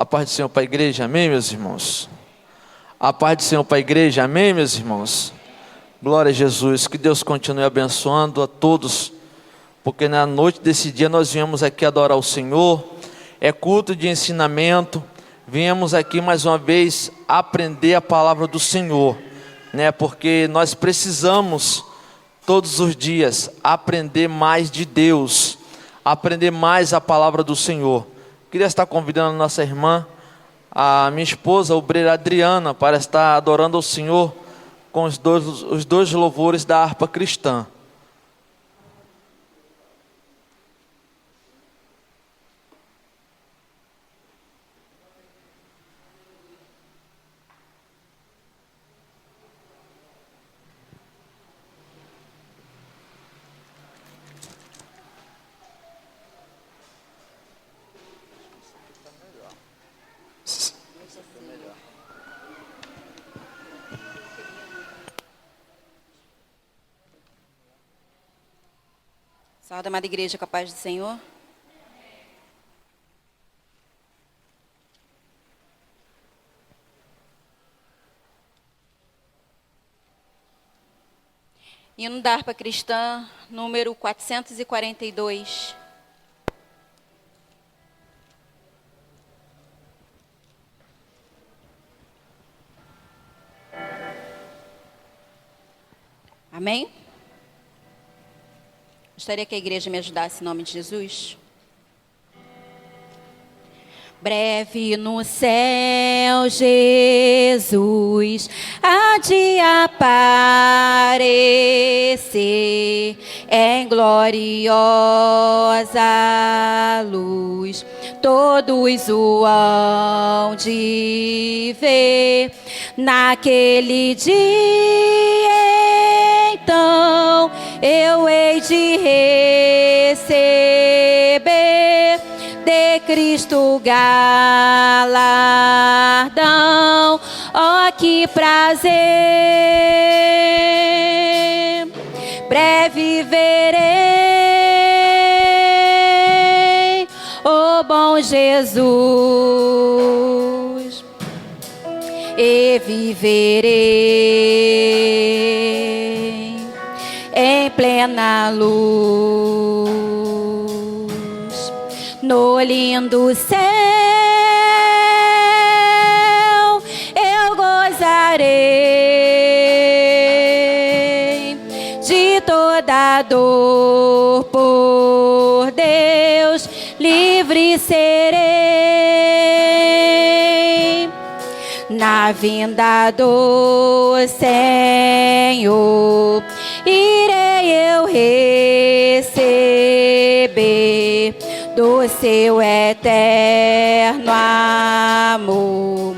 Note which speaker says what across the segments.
Speaker 1: A paz do Senhor para a igreja, amém, meus irmãos? A paz do Senhor para a igreja, amém, meus irmãos? Glória a Jesus, que Deus continue abençoando a todos, porque na noite desse dia nós viemos aqui adorar o Senhor, é culto de ensinamento, viemos aqui mais uma vez aprender a palavra do Senhor, né? Porque nós precisamos todos os dias aprender mais de Deus, aprender mais a palavra do Senhor. Queria estar convidando a nossa irmã, a minha esposa, a obreira Adriana, para estar adorando ao Senhor com os dois louvores da harpa cristã.
Speaker 2: Salve, amada igreja, com a paz do Senhor. Hino da harpa cristã, número 442. Amém? Gostaria que a igreja me ajudasse em nome de Jesus. Breve no céu, Jesus há de aparecer em gloriosa luz. Todos o hão de ver naquele dia. Então eu hei de receber de Cristo galardão. Oh, que prazer! Breve verei o bom Jesus e viverei em plena luz, no lindo céu eu gozarei de toda dor, por Deus livre serei. Na vinda do Senhor irei eu receber do seu eterno amor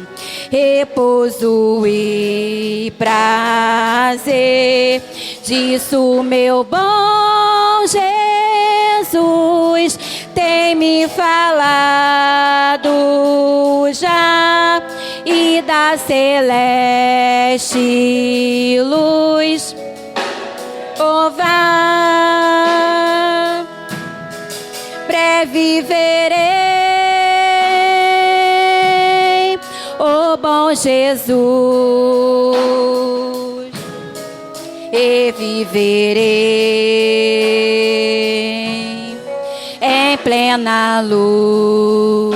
Speaker 2: repouso e prazer. Disso meu bom Jesus tem me falado já, e da celeste luz oh, vá. Breve verei o bom Jesus e viverei em plena luz,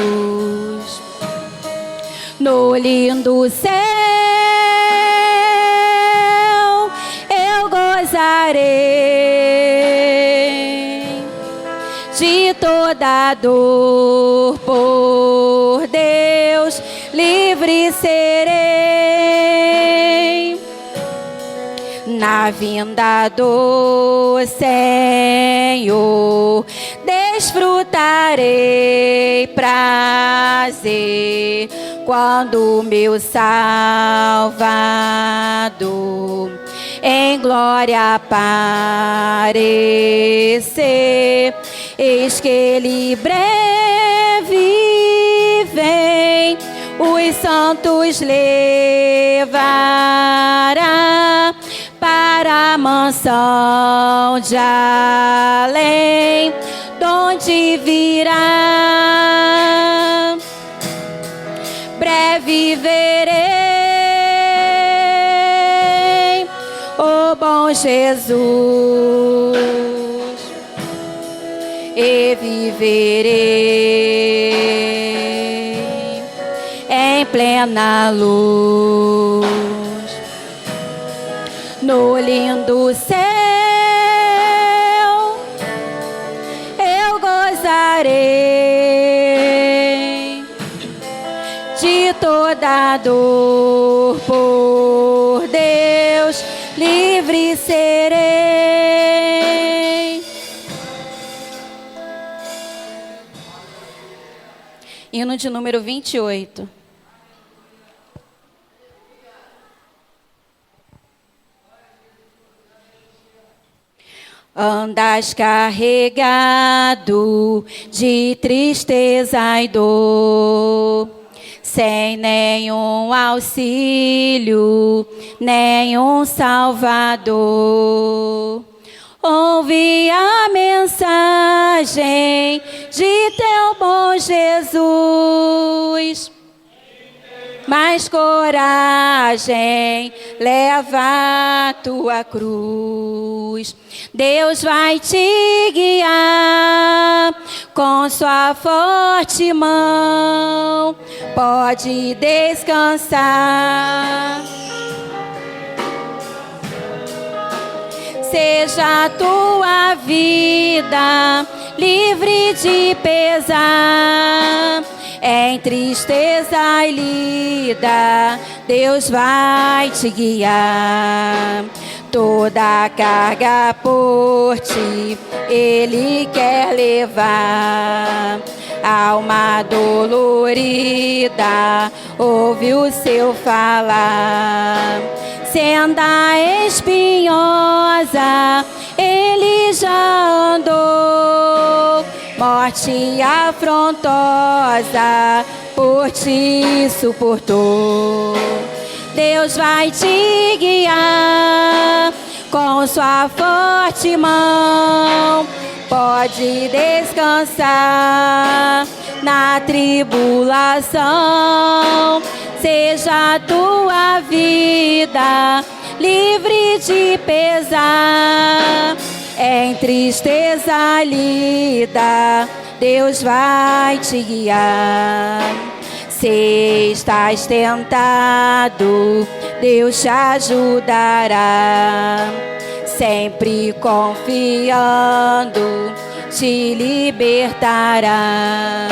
Speaker 2: no lindo céu eu gozarei de toda dor, por Deus livre serei. Na vinda do Senhor desfrutarei prazer, quando meu Salvador em glória aparecer. Eis que ele breve vem, os santos levará para a mansão de além, donde virá Jesus, e viverei em plena luz, no lindo céu eu gozarei de toda dor, por Deus livre serei. Hino de número 28. Andas carregado de tristeza e dor, sem nenhum auxílio, nenhum salvador. Ouvi a mensagem de teu bom Jesus, mais coragem, leva a tua cruz. Deus vai te guiar com sua forte mão, pode descansar. Seja a tua vida livre de pesar, em tristeza e lida, Deus vai te guiar. Toda a carga por ti Ele quer levar. Alma dolorida, ouve o seu falar. Senda espinhosa, Ele já andou. Morte afrontosa, por ti suportou. Deus vai te guiar com sua forte mão, pode descansar na tribulação. Seja a tua vida livre de pesar, em tristeza lida, Deus vai te guiar. Se estás tentado, Deus te ajudará. Sempre confiando, te libertará.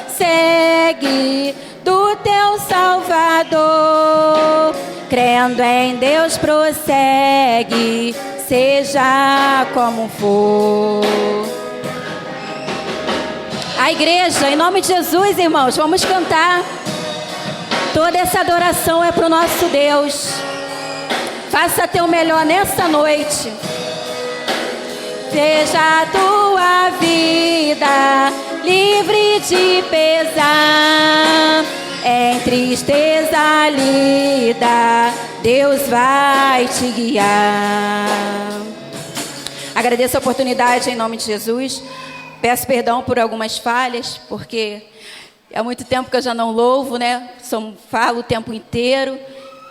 Speaker 2: Segue do teu Salvador, crendo em Deus prossegue, seja como for. A igreja, em nome de Jesus, irmãos, vamos cantar. Toda essa adoração é para o nosso Deus. Faça teu melhor nessa noite. Seja a tua vida livre de pesar, em tristeza lida, Deus vai te guiar. Agradeço a oportunidade em nome de Jesus. Peço perdão por algumas falhas, porque há muito tempo que eu já não louvo, né? Falo o tempo inteiro,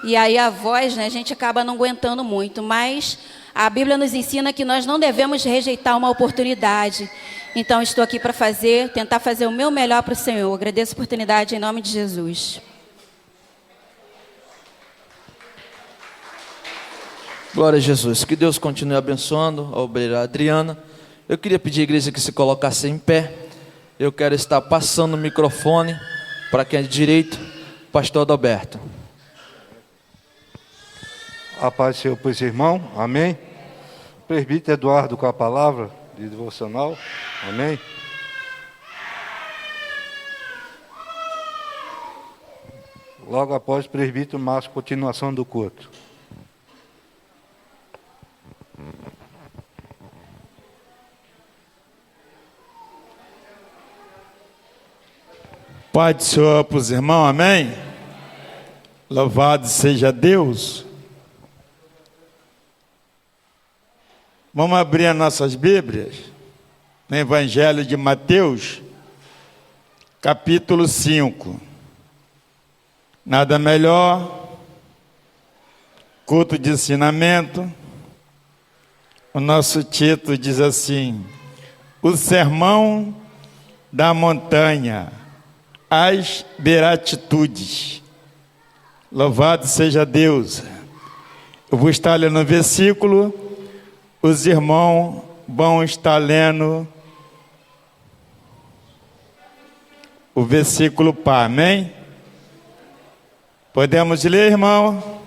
Speaker 2: e aí a voz, né, a gente acaba não aguentando muito. Mas a Bíblia nos ensina que nós não devemos rejeitar uma oportunidade. Então estou aqui para tentar fazer o meu melhor para o Senhor. Agradeço a oportunidade em nome de Jesus.
Speaker 1: Glória a Jesus. Que Deus continue abençoando a obreira Adriana. Eu queria pedir à igreja que se colocasse em pé. Eu quero estar passando o microfone para quem é de direito, pastor Adalberto.
Speaker 3: A paz do Senhor, pois irmão, amém. Presbítero Eduardo com a palavra de devocional, amém. Logo após o presbítero Márcio, continuação do culto.
Speaker 4: Pai do Senhor para os irmãos, amém? Louvado seja Deus. Vamos abrir as nossas Bíblias no Evangelho de Mateus, capítulo 5. Nada melhor culto de ensinamento. O nosso título diz assim: o sermão da montanha, as beatitudes. Louvado seja Deus. Eu vou estar lendo o versículo, os irmãos vão estar lendo o versículo pá, amém? Podemos ler, irmão?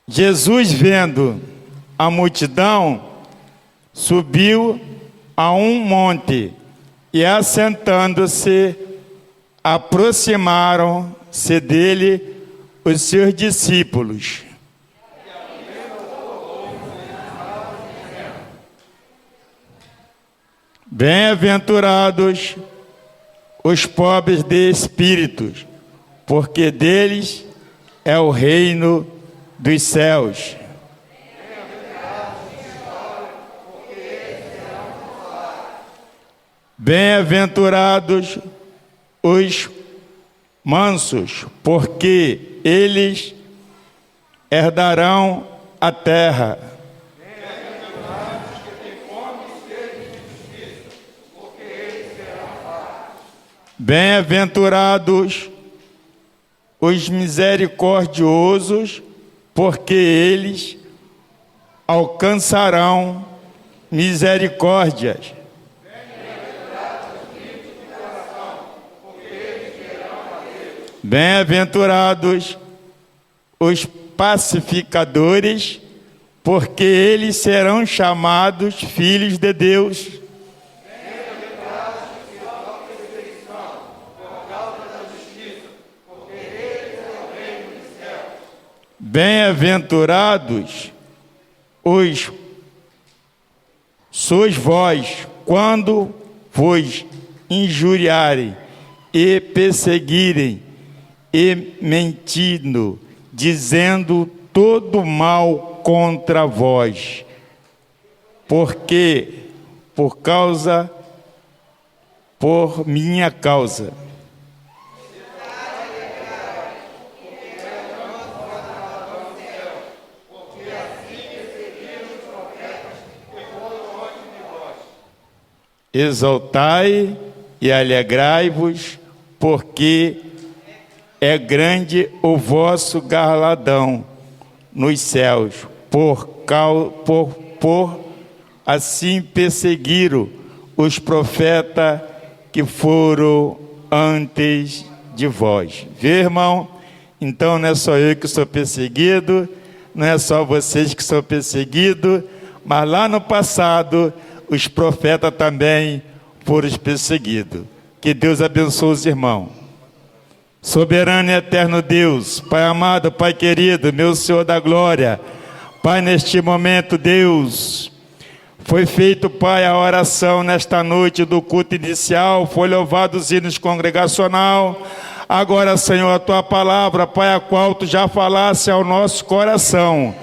Speaker 4: Jesus, vendo a multidão, subiu a um monte e, assentando-se, aproximaram-se dele os seus discípulos. Bem-aventurados os pobres de espíritos, porque deles é o reino dos céus. Bem-aventurados os mansos, porque eles herdarão a terra. Bem-aventurados os misericordiosos, porque eles alcançarão misericórdias. Bem-aventurados os pacificadores, porque eles serão chamados filhos de Deus. Bem-aventurados os sois vós, quando vos injuriarem e perseguirem e mentindo, dizendo todo mal contra vós, porque por minha causa. Exaltai e alegrai-vos, porque é grande o vosso galardão nos céus, por assim perseguiram os profetas que foram antes de vós. Vê, irmão? Então não é só eu que sou perseguido, não é só vocês que são perseguidos, mas lá no passado os profetas também foram perseguidos. Que Deus abençoe os irmãos. Soberano e eterno Deus, Pai amado, Pai querido, meu Senhor da glória, Pai, neste momento, Deus, foi feito, Pai, a oração nesta noite do culto inicial, foi louvado os hinos congregacional. Agora, Senhor, a Tua palavra, Pai, a qual Tu já falasse ao nosso coração.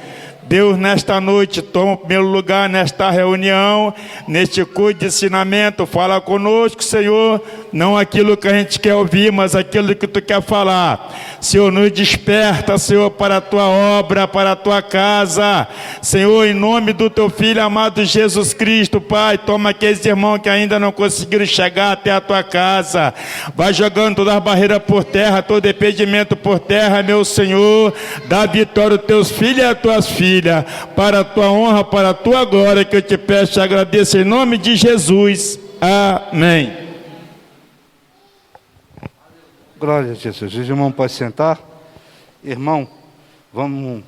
Speaker 4: Deus, nesta noite, toma o primeiro lugar nesta reunião, neste culto de ensinamento. Fala conosco, Senhor, não aquilo que a gente quer ouvir, mas aquilo que Tu quer falar. Senhor, nos desperta, Senhor, para a Tua obra, para a Tua casa. Senhor, em nome do Teu Filho amado Jesus Cristo, Pai, toma aqueles irmãos que ainda não conseguiram chegar até a Tua casa. Vai jogando todas as barreiras por terra, todo impedimento por terra, meu Senhor. Dá vitória aos Teus filhos e às Tuas filhas. Para a Tua honra, para a Tua glória, que eu te peço e agradeço em nome de Jesus. Amém.
Speaker 3: Glória a Jesus. Os irmãos podem sentar. Irmão, vamos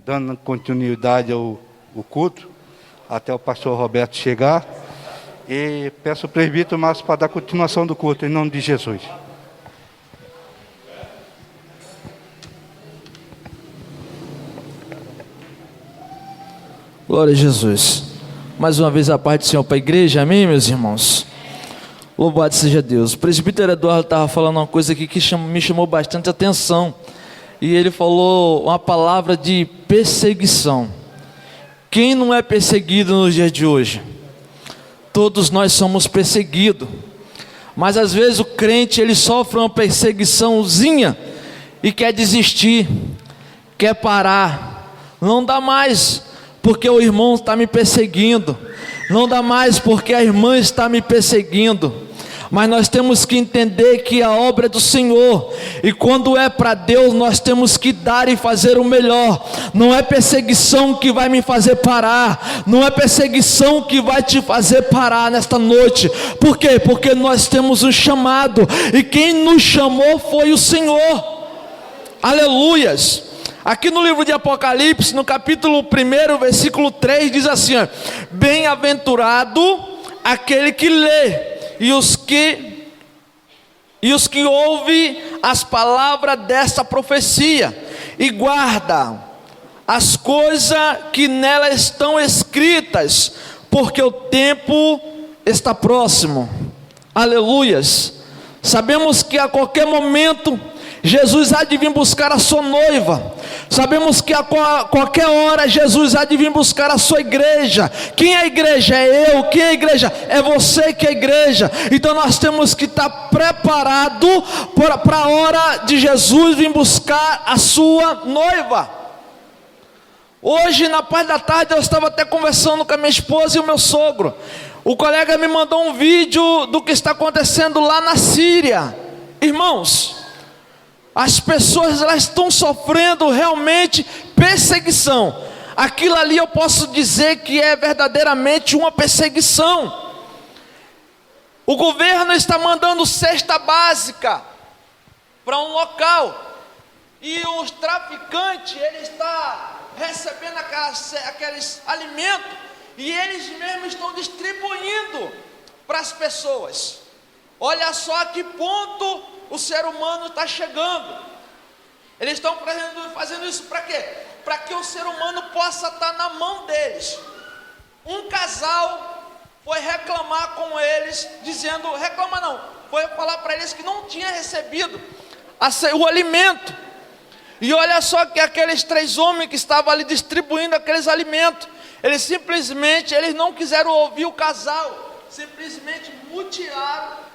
Speaker 3: dando continuidade ao culto, até o pastor Roberto chegar. E peço ao presbítero Márcio para dar continuação do culto, em nome de Jesus.
Speaker 1: Glória a Jesus. Mais uma vez a paz do Senhor para a igreja, amém, meus irmãos? Louvado seja Deus. O presbítero Eduardo estava falando uma coisa aqui que me chamou bastante atenção. E ele falou uma palavra de perseguição. Quem não é perseguido nos dias de hoje? Todos nós somos perseguidos. Mas às vezes o crente, ele sofre uma perseguiçãozinha e quer desistir, quer parar. Não dá mais, porque o irmão está me perseguindo. Não dá mais, porque a irmã está me perseguindo. Mas nós temos que entender que a obra é do Senhor, e quando é para Deus, nós temos que dar e fazer o melhor. Não é perseguição que vai me fazer parar, não é perseguição que vai te fazer parar nesta noite. Por quê? Porque nós temos um chamado, e quem nos chamou foi o Senhor. Aleluias. Aqui no livro de Apocalipse, no capítulo 1, versículo 3, diz assim: ó, bem-aventurado aquele que lê, e os que ouvem as palavras desta profecia, e guarda as coisas que nela estão escritas, porque o tempo está próximo. Aleluias. Sabemos que a qualquer momento Jesus há de vir buscar a sua noiva. Sabemos que a qualquer hora Jesus há de vir buscar a sua igreja. Quem é a igreja? É eu. Quem é a igreja? É você que é a igreja. Então nós temos que estar preparados para a hora de Jesus vir buscar a sua noiva. Hoje, na parte da tarde, eu estava até conversando com a minha esposa e o meu sogro. O colega me mandou um vídeo do que está acontecendo lá na Síria. Irmãos, as pessoas, elas estão sofrendo realmente perseguição. Aquilo ali eu posso dizer que é verdadeiramente uma perseguição. O governo está mandando cesta básica para um local, e os traficantes, ele está recebendo aqueles alimentos, e eles mesmos estão distribuindo para as pessoas. Olha só a que ponto o ser humano está chegando. Eles estão fazendo isso para quê? Para que o ser humano possa estar na mão deles. Um casal foi reclamar com eles, dizendo, reclama não, foi falar para eles que não tinha recebido o alimento. E olha só que aqueles 3 homens que estavam ali distribuindo aqueles alimentos, eles não quiseram ouvir o casal, simplesmente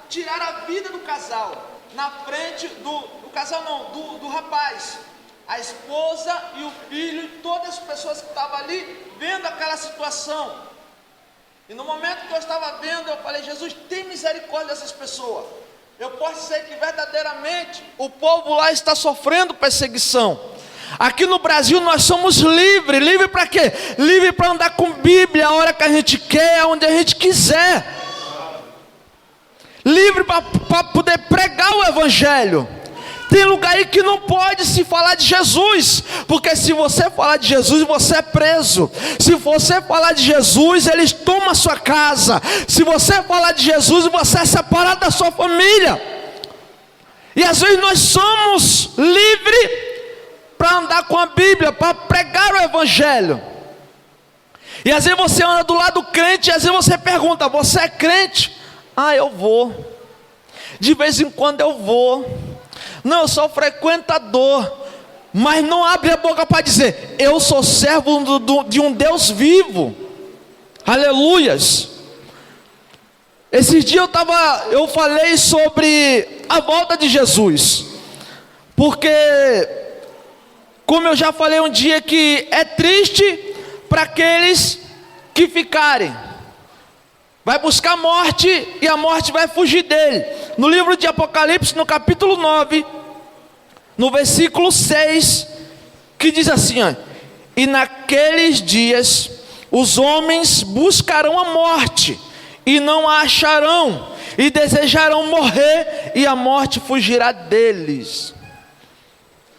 Speaker 1: tiraram a vida do casal, na frente do rapaz, a esposa e o filho, e todas as pessoas que estavam ali, vendo aquela situação. E no momento que eu estava vendo, eu falei, Jesus, tem misericórdia dessas pessoas. Eu posso dizer que verdadeiramente o povo lá está sofrendo perseguição. Aqui no Brasil nós somos livres. Livre para quê? Livre para andar com Bíblia a hora que a gente quer, onde a gente quiser. Livre para poder pregar o Evangelho. Tem lugar aí que não pode se falar de Jesus, porque se você falar de Jesus, você é preso. Se você falar de Jesus, eles tomam a sua casa. Se você falar de Jesus, você é separado da sua família. E às vezes nós somos livres para andar com a Bíblia, para pregar o Evangelho. E às vezes você anda do lado do crente, e às vezes você pergunta, você é crente? Ah, eu vou. De vez em quando eu vou. Não, eu sou frequentador. Mas não abre a boca para dizer, eu sou servo de um Deus vivo. Aleluias. Esses dias eu falei sobre a volta de Jesus. Porque, como eu já falei um dia, que é triste para aqueles que ficarem. Vai buscar morte e a morte vai fugir dele. No livro de Apocalipse, no capítulo 9, no versículo 6, que diz assim, ó, e naqueles dias os homens buscarão a morte e não a acharão, e desejarão morrer e a morte fugirá deles.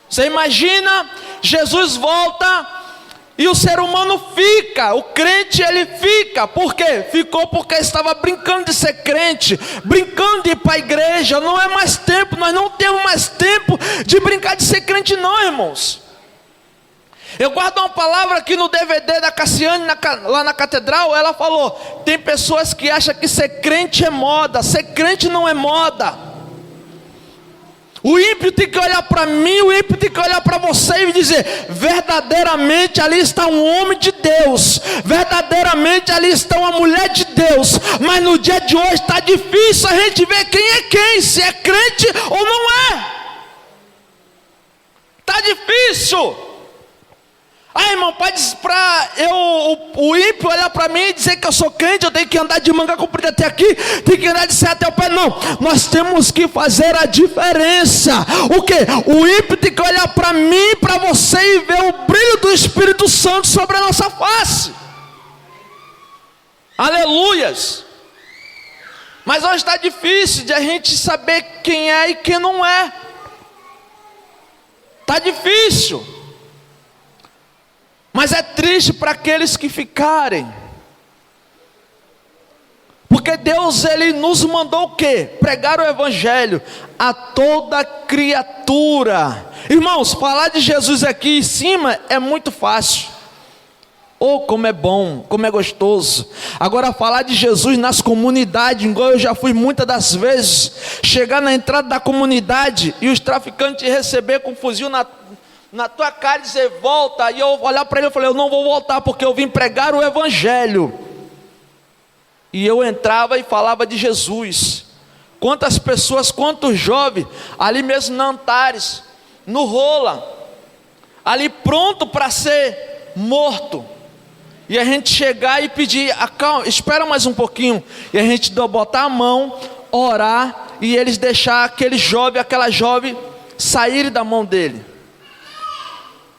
Speaker 1: Você imagina, Jesus volta e o ser humano fica, o crente ele fica. Por quê? Ficou porque estava brincando de ser crente, brincando de ir para a igreja. Não é mais tempo, nós não temos mais tempo de brincar de ser crente não, irmãos. Eu guardo uma palavra aqui no DVD da Cassiane, lá na catedral. Ela falou, tem pessoas que acham que ser crente é moda. Ser crente não é moda. O ímpio tem que olhar para mim, o ímpio tem que olhar para você e dizer, verdadeiramente ali está um homem de Deus, verdadeiramente ali está uma mulher de Deus. Mas no dia de hoje está difícil a gente ver quem é quem, se é crente ou não é. Está difícil. Irmão, para o ímpio olhar para mim e dizer que eu sou crente, eu tenho que andar de manga comprida até aqui, tenho que andar de céu até o pé. Não, nós temos que fazer a diferença. O quê? O ímpio tem que olhar para mim, para você e ver o brilho do Espírito Santo sobre a nossa face. Aleluias. Mas hoje está difícil de a gente saber quem é e quem não é. Está difícil. Mas é triste para aqueles que ficarem. Porque Deus, Ele nos mandou o quê? Pregar o Evangelho a toda criatura. Irmãos, falar de Jesus aqui em cima é muito fácil. Oh, como é bom, como é gostoso. Agora falar de Jesus nas comunidades, igual eu já fui muitas das vezes, chegar na entrada da comunidade e os traficantes receber com um fuzil na tua cara e dizer, volta. E eu olhar para ele e falei, eu não vou voltar porque eu vim pregar o Evangelho. E eu entrava e falava de Jesus. Quantas pessoas, quantos jovens, ali mesmo na Antares, no Rola, ali pronto para ser morto. E a gente chegar e pedir, calma, espera mais um pouquinho. E a gente botar a mão, orar, e eles deixar aquele jovem, aquela jovem saírem da mão dele.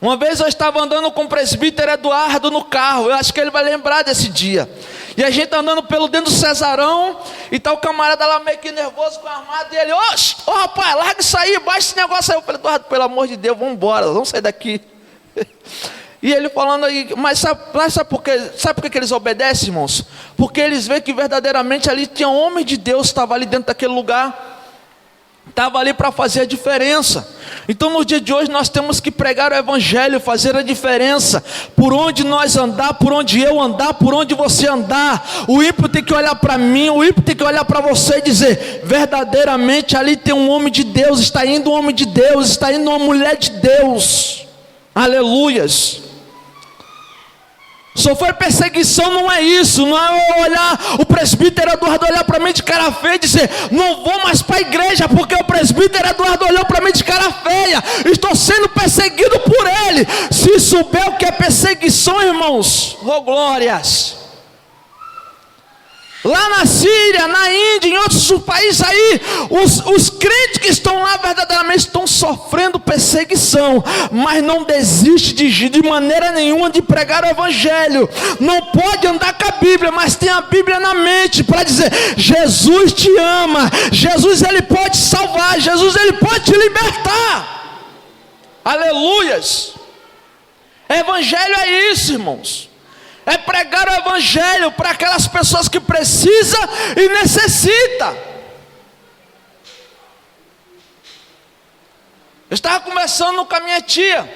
Speaker 1: Uma vez eu estava andando com o presbítero Eduardo no carro, eu acho que ele vai lembrar desse dia. E a gente andando pelo dentro do Cesarão, e tá o camarada lá meio que nervoso com a armada, e ele, ô rapaz, larga isso aí, baixa esse negócio aí. Eu falei, Eduardo, pelo amor de Deus, vamos embora, vamos sair daqui. E ele falando aí, mas sabe por que eles obedecem, irmãos? Porque eles veem que verdadeiramente ali tinha um homem de Deus, estava ali dentro daquele lugar. Estava ali para fazer a diferença. Então no dia de hoje nós temos que pregar o Evangelho, fazer a diferença. Por onde nós andar, por onde eu andar, por onde você andar. O ímpio tem que olhar para mim, o ímpio tem que olhar para você e dizer, verdadeiramente ali tem um homem de Deus, está indo um homem de Deus, está indo uma mulher de Deus. Aleluias. Sofrer perseguição não é isso, não é eu olhar o presbítero Eduardo olhar para mim de cara feia e dizer, não vou mais para a igreja porque o presbítero Eduardo olhou para mim de cara feia, estou sendo perseguido por ele. Se souber o que é perseguição, irmãos, oh glórias. Lá na Síria, na Índia, em outros países aí, os crentes que estão lá verdadeiramente estão sofrendo perseguição, mas não desiste de maneira nenhuma de pregar o Evangelho. Não pode andar com a Bíblia, mas tem a Bíblia na mente para dizer, Jesus te ama, Jesus Ele pode salvar, Jesus Ele pode te libertar. Aleluias. Evangelho é isso, irmãos. É pregar o Evangelho para aquelas pessoas que precisam e necessitam. Eu estava conversando com a minha tia,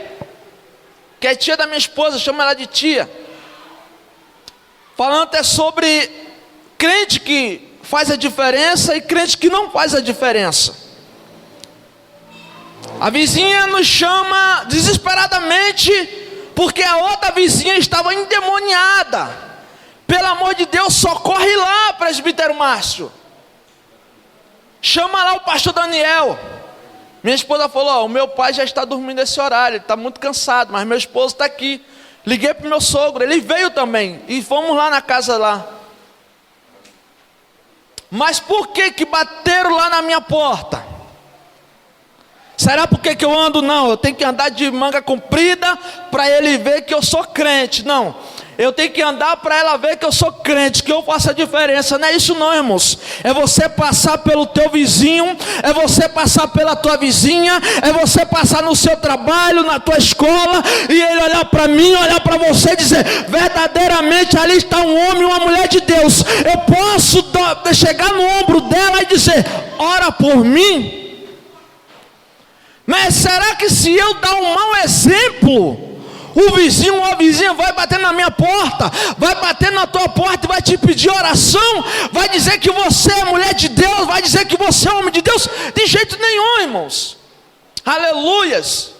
Speaker 1: que é tia da minha esposa, chamo ela de tia, falando até sobre crente que faz a diferença e crente que não faz a diferença. A vizinha nos chama desesperadamente porque a outra vizinha estava endemoniada. Pelo amor de Deus, socorre lá, presbítero Márcio. Chama lá o pastor Daniel. Minha esposa falou, o meu pai já está dormindo nesse horário, ele está muito cansado, mas meu esposo está aqui. Liguei para o meu sogro, ele veio também, e fomos lá na casa lá. Mas por que bateram lá na minha porta? Será porque que eu ando? Não, eu tenho que andar de manga comprida para ele ver que eu sou crente. Não, eu tenho que andar para ela ver que eu sou crente, que eu faço a diferença. Não é isso não, irmãos. É você passar pelo teu vizinho, é você passar pela tua vizinha, é você passar no seu trabalho, na tua escola, e ele olhar para mim, olhar para você e dizer, verdadeiramente ali está um homem e uma mulher de Deus. Eu posso chegar no ombro dela e dizer, ora por mim. Mas será que se eu dar um mau exemplo, o vizinho ou a vizinha vai bater na minha porta, vai bater na tua porta e vai te pedir oração, vai dizer que você é mulher de Deus, vai dizer que você é homem de Deus? De jeito nenhum, irmãos. Aleluias.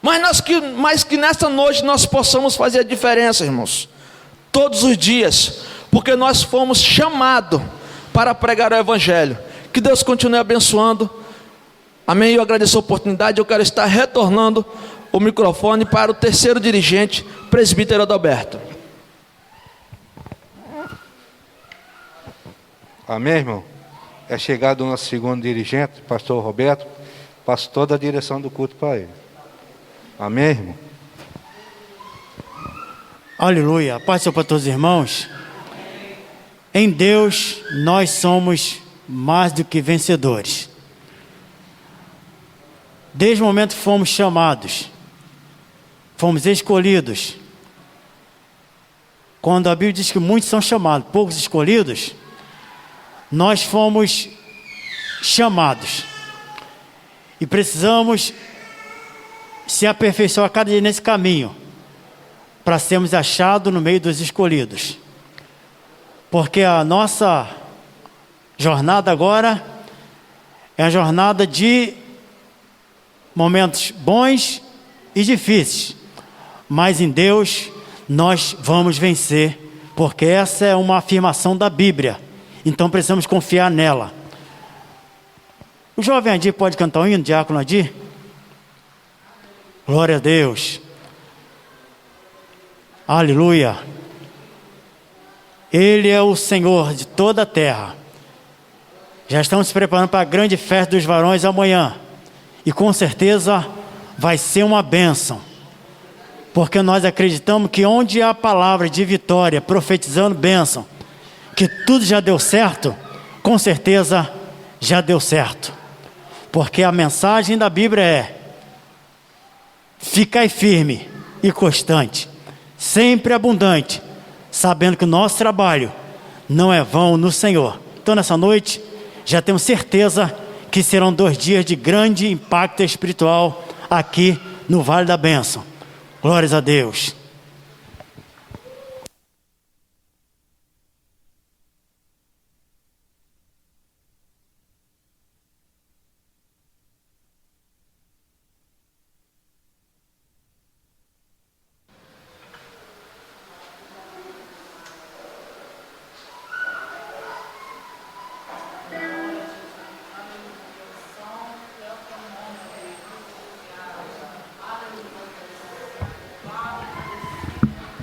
Speaker 1: Mas que nesta noite nós possamos fazer a diferença, irmãos, todos os dias, porque nós fomos chamados para pregar o Evangelho. Que Deus continue abençoando. Amém? Eu agradeço a oportunidade. Eu quero estar retornando o microfone para o terceiro dirigente, presbítero Adalberto.
Speaker 3: Amém, irmão? É chegado o nosso segundo dirigente, pastor Roberto. Passo toda a direção do culto para ele. Amém, irmão?
Speaker 5: Aleluia. Paz para todos os irmãos. Em Deus nós somos mais do que vencedores. Desde o momento que fomos chamados, fomos escolhidos. Quando a Bíblia diz que muitos são chamados, poucos escolhidos, nós fomos chamados. E precisamos se aperfeiçoar cada dia nesse caminho, para sermos achados no meio dos escolhidos. Porque a nossa jornada agora é a jornada de momentos bons e difíceis. Mas em Deus nós vamos vencer, porque essa é uma afirmação da Bíblia. Então precisamos confiar nela. O jovem Adir pode cantar um hino, diácono Adir? Glória a Deus. Aleluia. Ele é o Senhor de toda a terra. Já estamos se preparando para a grande festa dos varões amanhã. E com certeza vai ser uma bênção. Porque nós acreditamos que onde há palavra de vitória, profetizando bênção, que tudo já deu certo, com certeza já deu certo. Porque a mensagem da Bíblia é: ficai firme e constante, sempre abundante, sabendo que o nosso trabalho não é vão no Senhor. Então nessa noite, já temos certeza que serão 2 dias de grande impacto espiritual aqui no Vale da Bênção. Glórias a Deus.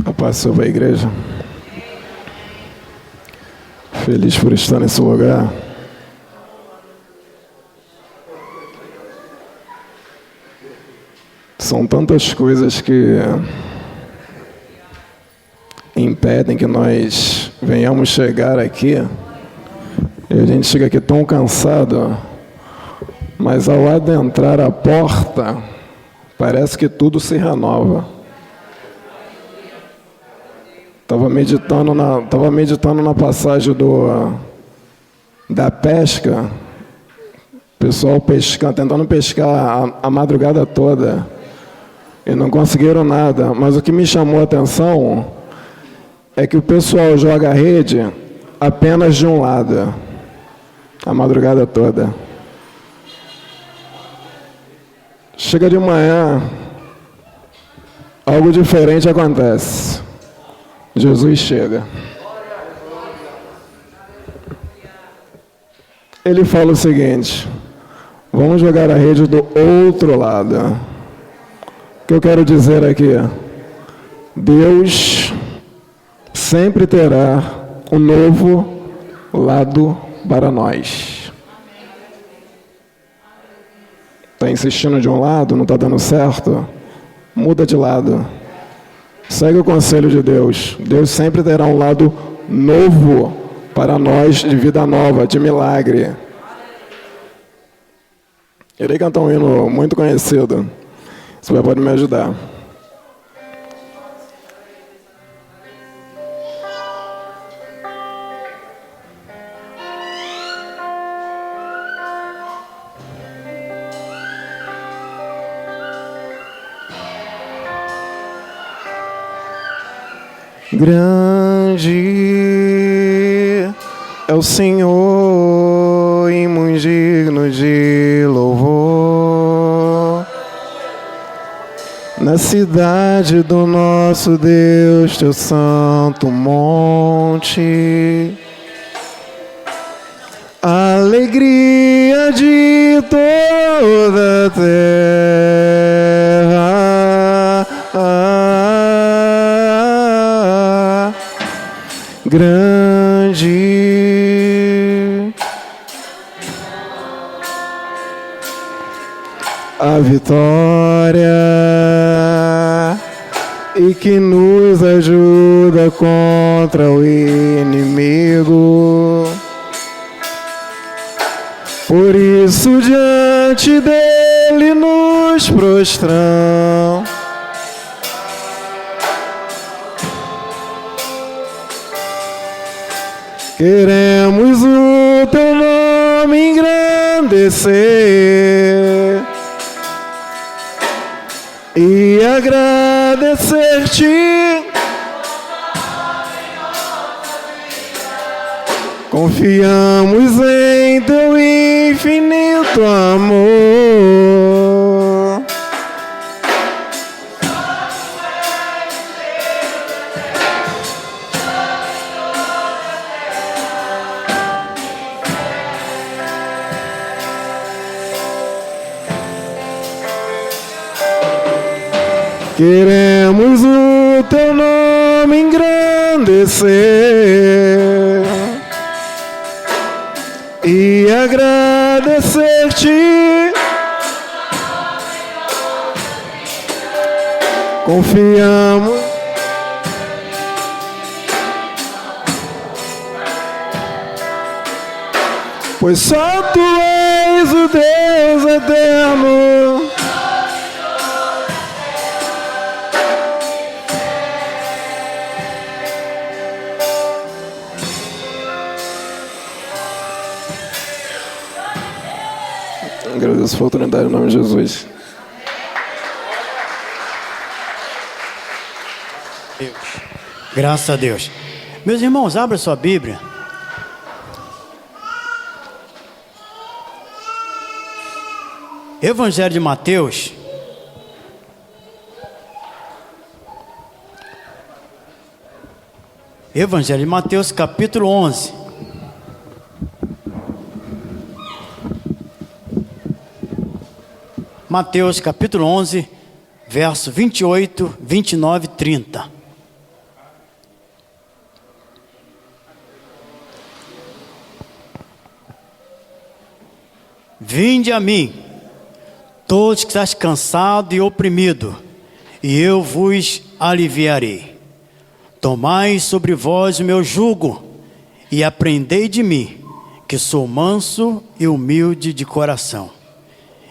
Speaker 6: A paz sobre a igreja. Feliz por estar nesse lugar. São tantas coisas que impedem que nós venhamos chegar aqui. E a gente chega aqui tão cansado, mas ao adentrar a porta, parece que tudo se renova. Estava meditando na passagem da pesca, o pessoal tentando pescar a madrugada toda e não conseguiram nada. Mas o que me chamou a atenção é que o pessoal joga a rede apenas de um lado, a madrugada toda. Chega de manhã, algo diferente acontece. Jesus chega. Ele fala o seguinte: vamos jogar a rede do outro lado. O que eu quero dizer aqui? Deus sempre terá um novo lado para nós. Está insistindo de um lado, não está dando certo? Muda de lado. Segue o conselho de Deus. Deus sempre terá um lado novo para nós, de vida nova, de milagre. Irei cantar um hino muito conhecido. Você pode me ajudar. Grande é o Senhor e muito digno de louvor. Na cidade do nosso Deus, teu santo monte. Aleluia. alegria de toda a terra, grande a vitória e que nos ajuda contra o inimigo. Por isso diante dele nos prostramos. Queremos o teu nome engrandecer e agradecer-te. Confiamos em teu infinito amor. Queremos o teu nome engrandecer e agradecer-te. Confiamos. Pois só tu és o Deus eterno. Agradeço a oportunidade em nome de Jesus.
Speaker 5: Graças a Deus. Meus irmãos, abra sua Bíblia. Evangelho de Mateus. Evangelho de Mateus, capítulo 11. Mateus, capítulo 11, verso 28, 29 e 30. Vinde a mim, todos que estáis cansados e oprimidos, e eu vos aliviarei. Tomai sobre vós o meu jugo, e aprendei de mim, que sou manso e humilde de coração,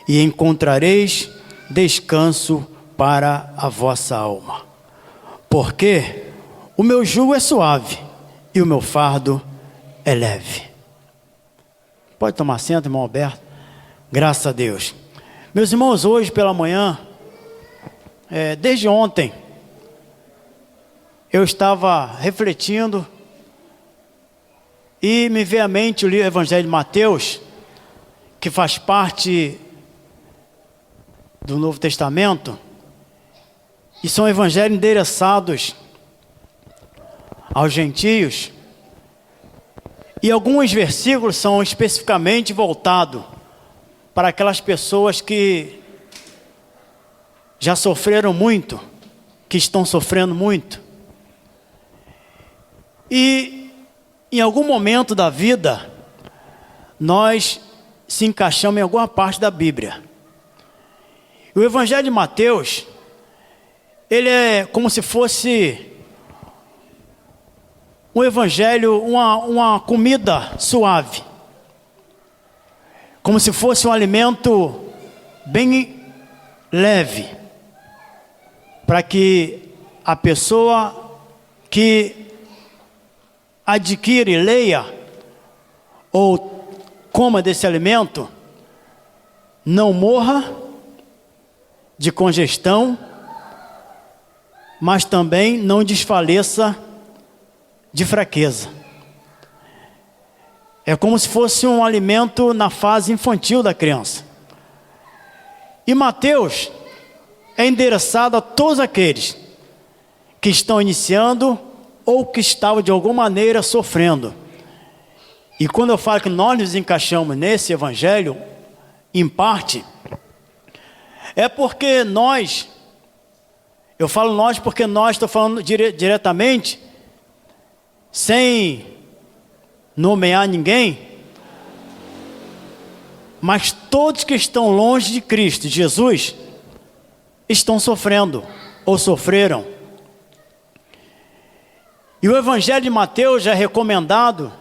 Speaker 5: e encontrareis descanso para a vossa alma. Porque o meu jugo é suave, e o meu fardo é leve. Pode tomar assento, irmão Alberto. Graças a Deus. Meus irmãos, hoje pela manhã, desde ontem, eu estava refletindo e me veio à mente o livro Evangelho de Mateus, que faz parte do Novo Testamento, e são evangelhos endereçados aos gentios, e alguns versículos são especificamente voltados para aquelas pessoas que já sofreram muito, que estão sofrendo muito. E em algum momento da vida, nós se encaixamos em alguma parte da Bíblia. E o Evangelho de Mateus, ele é como se fosse um evangelho, uma comida suave. Como se fosse um alimento bem leve, para que a pessoa que adquire, leia ou coma desse alimento não morra de congestão, mas também não desfaleça de fraqueza. É como se fosse um alimento na fase infantil da criança. E Mateus é endereçado a todos aqueles que estão iniciando ou que estavam de alguma maneira sofrendo. E quando eu falo que nós nos encaixamos nesse evangelho, em parte, é porque nós, eu falo nós porque nós, estou falando diretamente, sem nomear ninguém, mas todos que estão longe de Cristo, Jesus, estão sofrendo ou sofreram. E o Evangelho de Mateus já é recomendado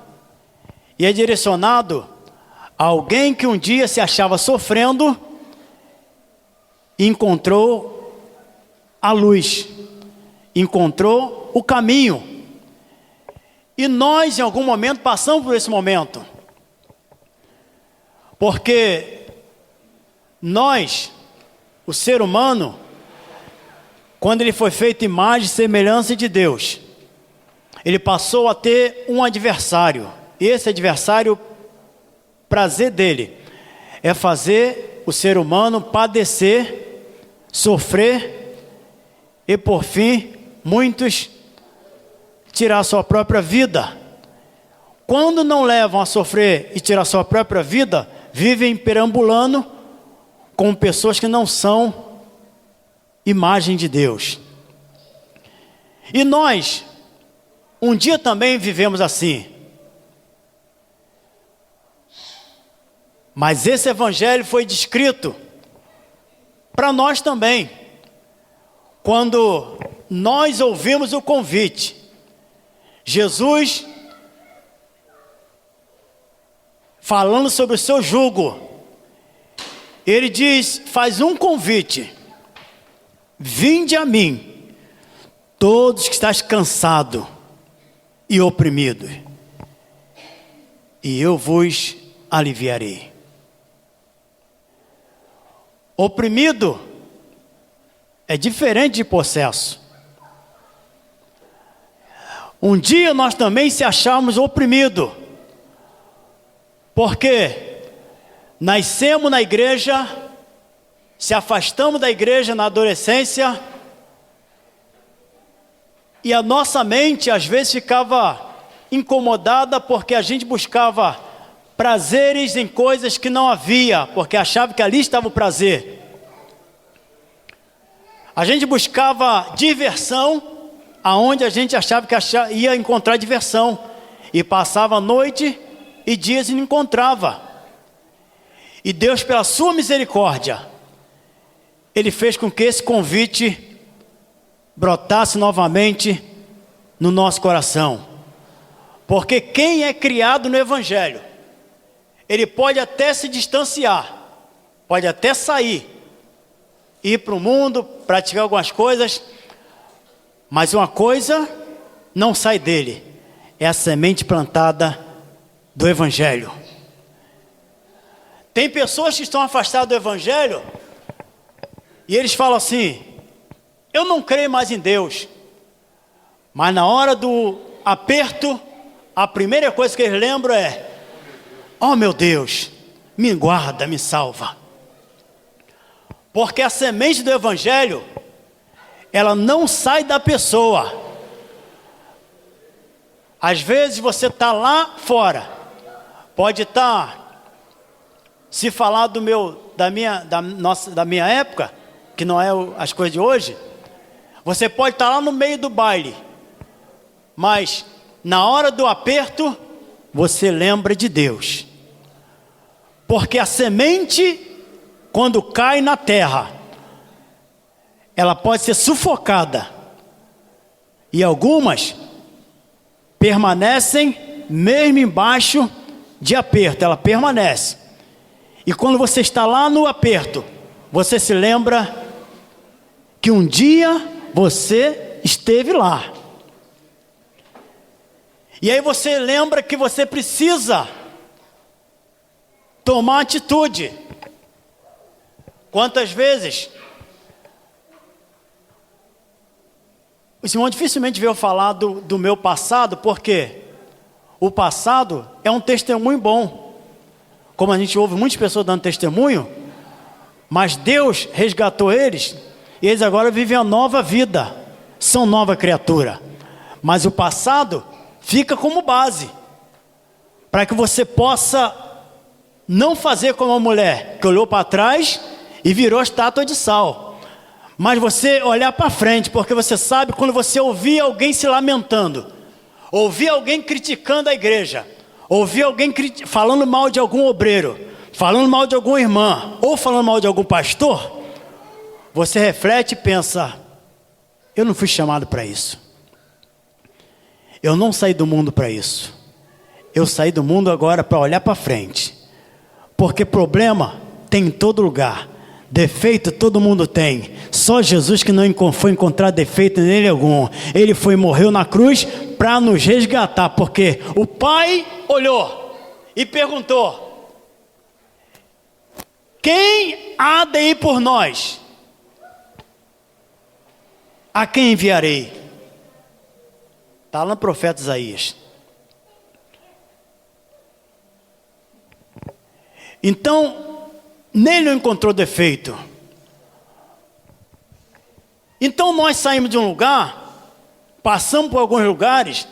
Speaker 5: e é direcionado a alguém que um dia se achava sofrendo e encontrou a luz, encontrou o caminho. E nós, em algum momento, passamos por esse momento. Porque nós, o ser humano, quando ele foi feito imagem e semelhança de Deus, ele passou a ter um adversário. Esse adversário, prazer dele, é fazer o ser humano padecer, sofrer e, por fim, muitos tirar sua própria vida. Quando não levam a sofrer e tirar sua própria vida, vivem perambulando com pessoas que não são imagem de Deus. E nós, um dia também vivemos assim. Mas esse evangelho foi descrito para nós também. Quando nós ouvimos o convite, Jesus falando sobre o seu jugo, ele diz, faz um convite: vinde a mim, todos que estáis cansados e oprimidos, e eu vos aliviarei. Oprimido é diferente de possesso. Um dia nós também se achamos oprimidos, porque nascemos na igreja, se afastamos da igreja na adolescência, e a nossa mente às vezes ficava incomodada porque a gente buscava prazeres em coisas que não havia, porque achava que ali estava o prazer. A gente buscava diversão aonde a gente achava que ia encontrar diversão, e passava a noite e dias e não encontrava. E Deus, pela sua misericórdia, Ele fez com que esse convite brotasse novamente no nosso coração. Porque quem é criado no Evangelho, ele pode até se distanciar, pode até sair, ir para o mundo, praticar algumas coisas, mas uma coisa não sai dele, é a semente plantada do Evangelho. Tem pessoas que estão afastadas do Evangelho e eles falam assim: eu não creio mais em Deus. Mas na hora do aperto, a primeira coisa que eles lembram é: oh meu Deus, me guarda, me salva. Porque a semente do Evangelho, ela não sai da pessoa. Às vezes você está lá fora, pode estar, se falar da minha época, que não é as coisas de hoje, você pode estar lá no meio do baile, mas na hora do aperto, você lembra de Deus. Porque a semente, quando cai na terra, ela pode ser sufocada, e algumas permanecem mesmo embaixo de aperto, ela permanece. E quando você está lá no aperto, você se lembra que um dia você esteve lá. E aí você lembra que você precisa tomar atitude. Quantas vezes o Simão dificilmente veio falar do meu passado, porque o passado é um testemunho bom. Como a gente ouve muitas pessoas dando testemunho, mas Deus resgatou eles, e eles agora vivem a nova vida, são nova criatura. Mas o passado fica como base, para que você possa não fazer como a mulher que olhou para trás e virou estátua de sal, mas você olhar para frente, porque você sabe, quando você ouvir alguém se lamentando, ouvir alguém criticando a igreja, ouvir alguém falando mal de algum obreiro, falando mal de alguma irmã, ou falando mal de algum pastor, você reflete e pensa: eu não fui chamado para isso, eu não saí do mundo para isso, eu saí do mundo agora para olhar para frente, porque problema tem em todo lugar, defeito todo mundo tem, só Jesus que não foi encontrar defeito nele algum. Ele foi e morreu na cruz para nos resgatar, porque o Pai olhou e perguntou: quem há de ir por nós? A quem enviarei? Está lá no profeta Isaías. Então, nele não encontrou defeito. Então nós saímos de um lugar, passamos por alguns lugares,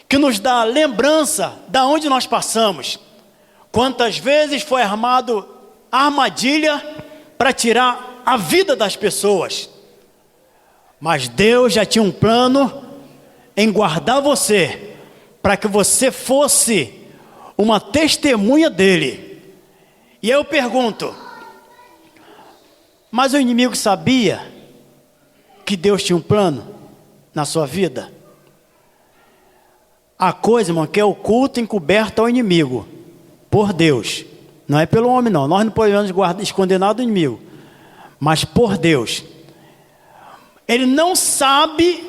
Speaker 5: que nos dá lembrança da onde nós passamos. Quantas vezes foi armado armadilha para tirar a vida das pessoas. Mas Deus já tinha um plano em guardar você, para que você fosse uma testemunha dele. E eu pergunto: mas o inimigo sabia que Deus tinha um plano na sua vida? A coisa, irmão, que é oculta, encoberta ao inimigo, por Deus. Não é pelo homem, não. Nós não podemos esconder nada do inimigo, mas por Deus. Ele não sabia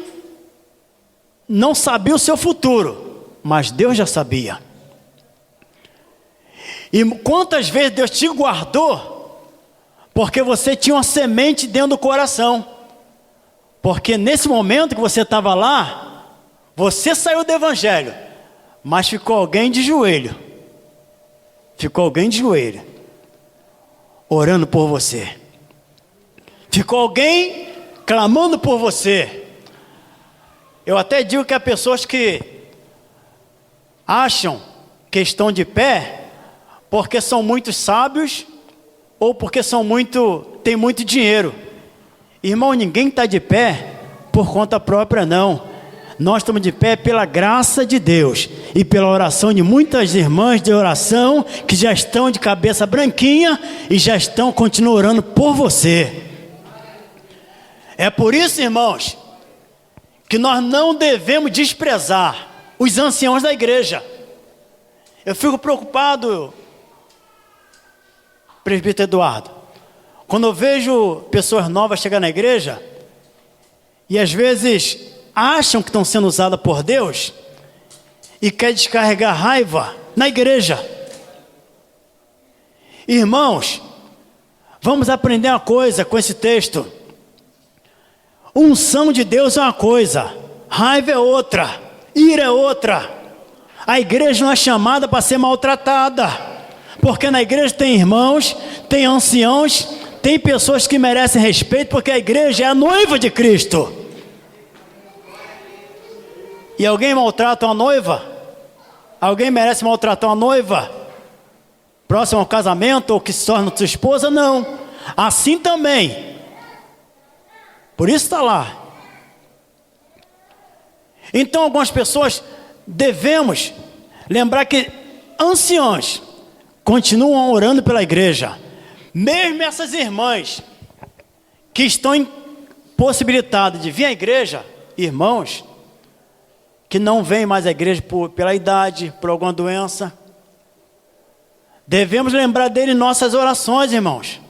Speaker 5: o seu futuro, mas Deus já sabia. E quantas vezes Deus te guardou, porque você tinha uma semente dentro do coração. Porque nesse momento que você estava lá, você saiu do evangelho, mas ficou alguém de joelho. Ficou alguém de joelho, orando por você. Ficou alguém clamando por você. Eu até digo que há pessoas que acham que estão de pé porque são muito sábios ou porque têm muito dinheiro. Irmão, ninguém está de pé por conta própria, não. Nós estamos de pé pela graça de Deus e pela oração de muitas irmãs de oração que já estão de cabeça branquinha e já continuam orando por você. É por isso, irmãos, que nós não devemos desprezar os anciãos da igreja. Eu fico preocupado, presbítero Eduardo, quando eu vejo pessoas novas chegar na igreja e às vezes acham que estão sendo usadas por Deus e quer descarregar raiva na igreja. Irmãos, vamos aprender uma coisa com esse texto. Unção de Deus é uma coisa, raiva é outra, ira é outra. A igreja não é chamada para ser maltratada, porque na igreja tem irmãos, tem anciãos, tem pessoas que merecem respeito, porque a igreja é a noiva de Cristo. E alguém maltrata uma noiva? Alguém merece maltratar uma noiva próximo ao casamento ou que se torna sua esposa? Não. Assim também. Por isso está lá. Então algumas pessoas devemos lembrar que anciãos continuam orando pela igreja. Mesmo essas irmãs que estão impossibilitadas de vir à igreja, irmãos que não vêm mais à igreja pela idade, por alguma doença, devemos lembrar dele em nossas orações, irmãos,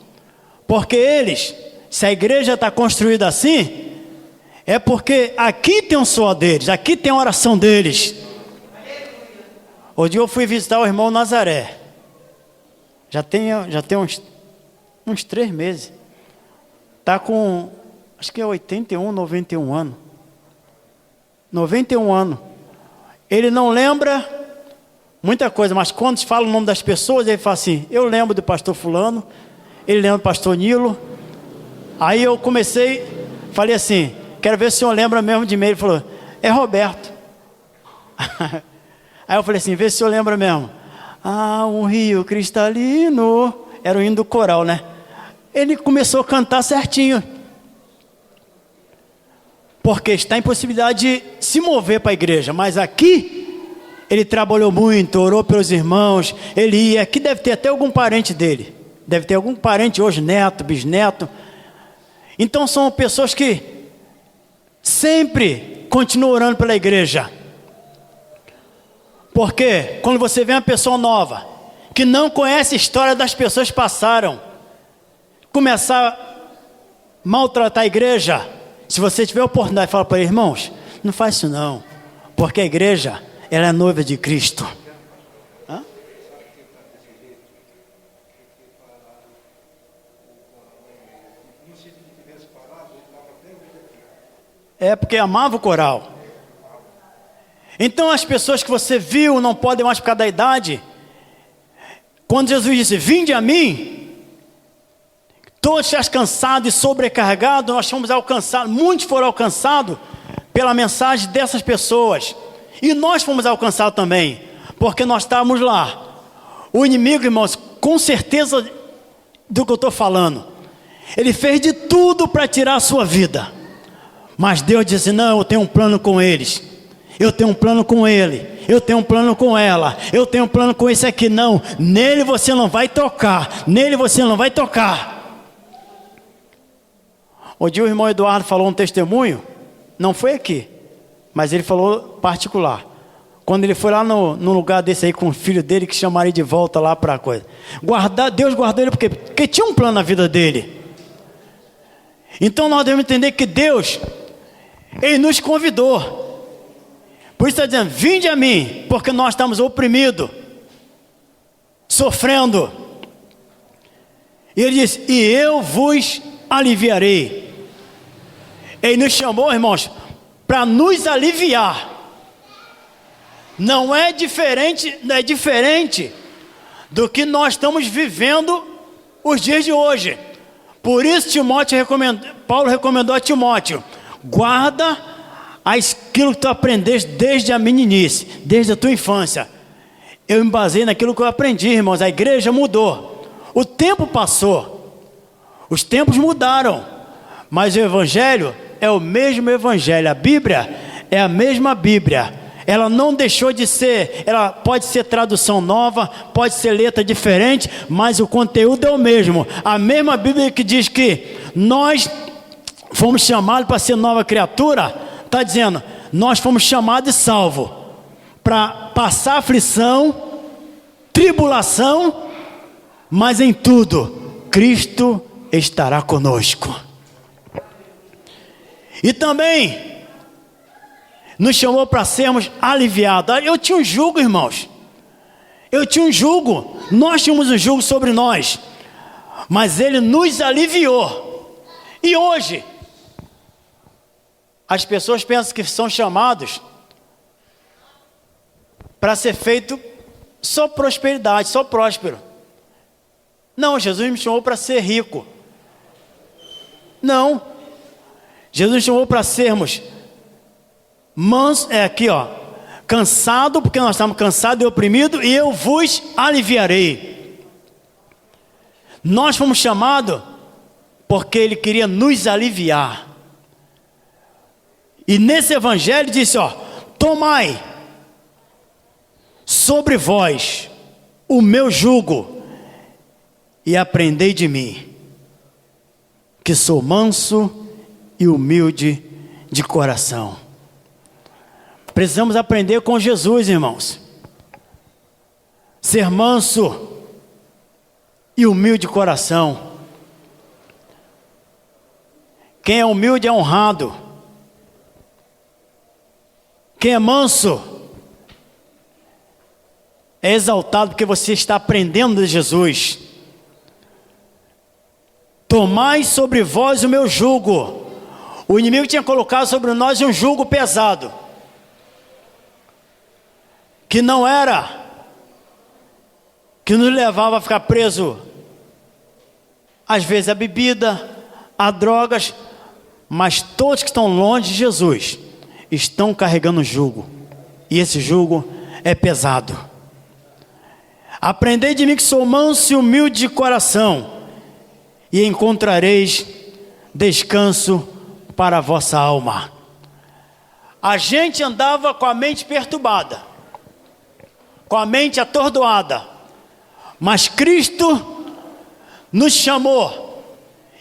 Speaker 5: porque eles, se a igreja está construída assim, é porque aqui tem um suor deles, aqui tem a oração deles. Hoje eu fui visitar o irmão Nazaré, já tem uns 3 meses, está com, acho que é 81, 91 anos, 91 anos, ele não lembra muita coisa, mas quando se fala o nome das pessoas, ele fala assim: eu lembro do pastor fulano, ele lembra do pastor Nilo. Aí eu falei assim: quero ver se o senhor lembra mesmo de mim. Ele falou: é Roberto. Aí eu falei assim, vê se o senhor lembra mesmo. Ah, um rio cristalino. Era o hino do coral, né? Ele começou a cantar certinho. Porque está em possibilidade de se mover para a igreja. Mas aqui, ele trabalhou muito, orou pelos irmãos. Ele ia, aqui deve ter até algum parente dele. Deve ter algum parente hoje, neto, bisneto. Então são pessoas que sempre continuam orando pela igreja. Porque quando você vê uma pessoa nova, que não conhece a história das pessoas que passaram, começar a maltratar a igreja, se você tiver a oportunidade, fala para ele, irmãos, não faz isso não, porque a igreja, ela é noiva de Cristo. Hã? É porque amava o coral. Então as pessoas que você viu não podem mais por causa da idade. Quando Jesus disse, vinde a mim, todos estás cansados e sobrecarregados, nós fomos alcançados, muitos foram alcançados pela mensagem dessas pessoas. E nós fomos alcançados também, porque nós estávamos lá. O inimigo, irmãos, com certeza do que eu estou falando, ele fez de tudo para tirar a sua vida. Mas Deus disse, não, eu tenho um plano com eles. Eu tenho um plano com ele, eu tenho um plano com ela, eu tenho um plano com esse aqui. Não, nele você não vai tocar, nele você não vai tocar. O dia o irmão Eduardo falou um testemunho, não foi aqui, mas ele falou particular. Quando ele foi lá no lugar desse aí com o filho dele, que chamaria de volta lá para a coisa. Deus guardou ele porque tinha um plano na vida dele. Então nós devemos entender que Deus, ele nos convidou. Por isso está dizendo, vinde a mim, porque nós estamos oprimidos, sofrendo. E ele diz, e eu vos aliviarei. Ele nos chamou, irmãos, para nos aliviar. Não é diferente do que nós estamos vivendo os dias de hoje. Por isso Paulo recomendou a Timóteo, guarda aquilo que tu aprendeste desde a meninice, desde a tua infância. Eu me baseei naquilo que eu aprendi, irmãos. A igreja mudou, o tempo passou, os tempos mudaram, mas o evangelho é o mesmo evangelho. A Bíblia é a mesma Bíblia. Ela não deixou de ser. Ela pode ser tradução nova, pode ser letra diferente, mas o conteúdo é o mesmo. A mesma Bíblia que diz que nós fomos chamados para ser nova criatura, está dizendo, nós fomos chamados e salvos para passar aflição, tribulação, mas em tudo, Cristo estará conosco. E também nos chamou para sermos aliviados. Eu tinha um jugo, irmãos. Eu tinha um jugo. Nós tínhamos um jugo sobre nós. Mas Ele nos aliviou. E hoje, as pessoas pensam que são chamados para ser feito só prosperidade, só próspero. Não, Jesus me chamou para ser rico. Não. Jesus me chamou para sermos mansos, cansado, porque nós estamos cansados e oprimidos, e eu vos aliviarei. Nós fomos chamados porque Ele queria nos aliviar. E nesse evangelho disse, tomai sobre vós o meu jugo e aprendei de mim, que sou manso e humilde de coração. Precisamos aprender com Jesus, irmãos. Ser manso e humilde de coração. Quem é humilde é honrado. Quem é manso é exaltado, porque você está aprendendo de Jesus. Tomai sobre vós o meu jugo. O inimigo tinha colocado sobre nós um jugo pesado, que não era, que nos levava a ficar preso, às vezes a bebida, a drogas, mas todos que estão longe de Jesus estão carregando jugo, e esse jugo é pesado. Aprendei de mim que sou manso e humilde de coração, e encontrareis descanso para a vossa alma. A gente andava com a mente perturbada, com a mente atordoada, mas Cristo nos chamou,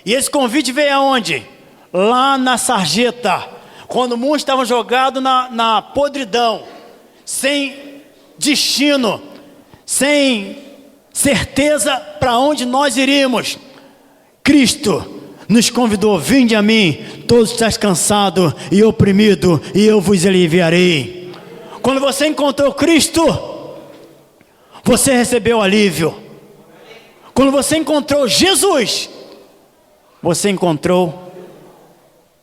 Speaker 5: e esse convite veio aonde? Lá na sarjeta, quando muitos estavam jogados na podridão, sem destino, sem certeza para onde nós iríamos. Cristo nos convidou: vinde a mim, todos estáis cansados e oprimidos, e eu vos aliviarei. Quando você encontrou Cristo, você recebeu alívio. Quando você encontrou Jesus, você encontrou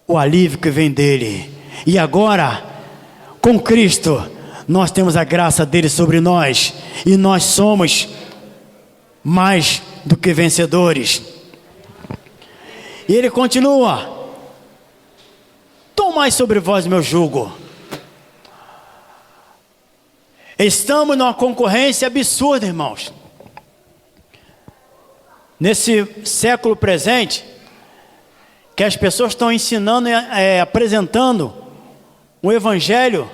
Speaker 5: o alívio que vem dele. E agora, com Cristo, nós temos a graça dele sobre nós, e nós somos mais do que vencedores. E ele continua: tomai sobre vós meu jugo. Estamos numa concorrência absurda, irmãos. Nesse século presente, que as pessoas estão ensinando e apresentando um evangelho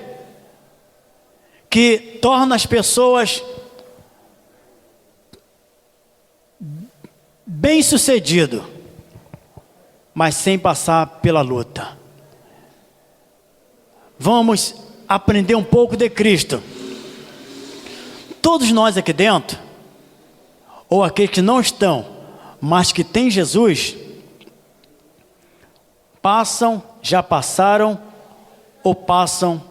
Speaker 5: que torna as pessoas bem-sucedidas, mas sem passar pela luta. Vamos aprender um pouco de Cristo. Todos nós aqui dentro, ou aqueles que não estão, mas que têm Jesus, passam, já passaram ou passam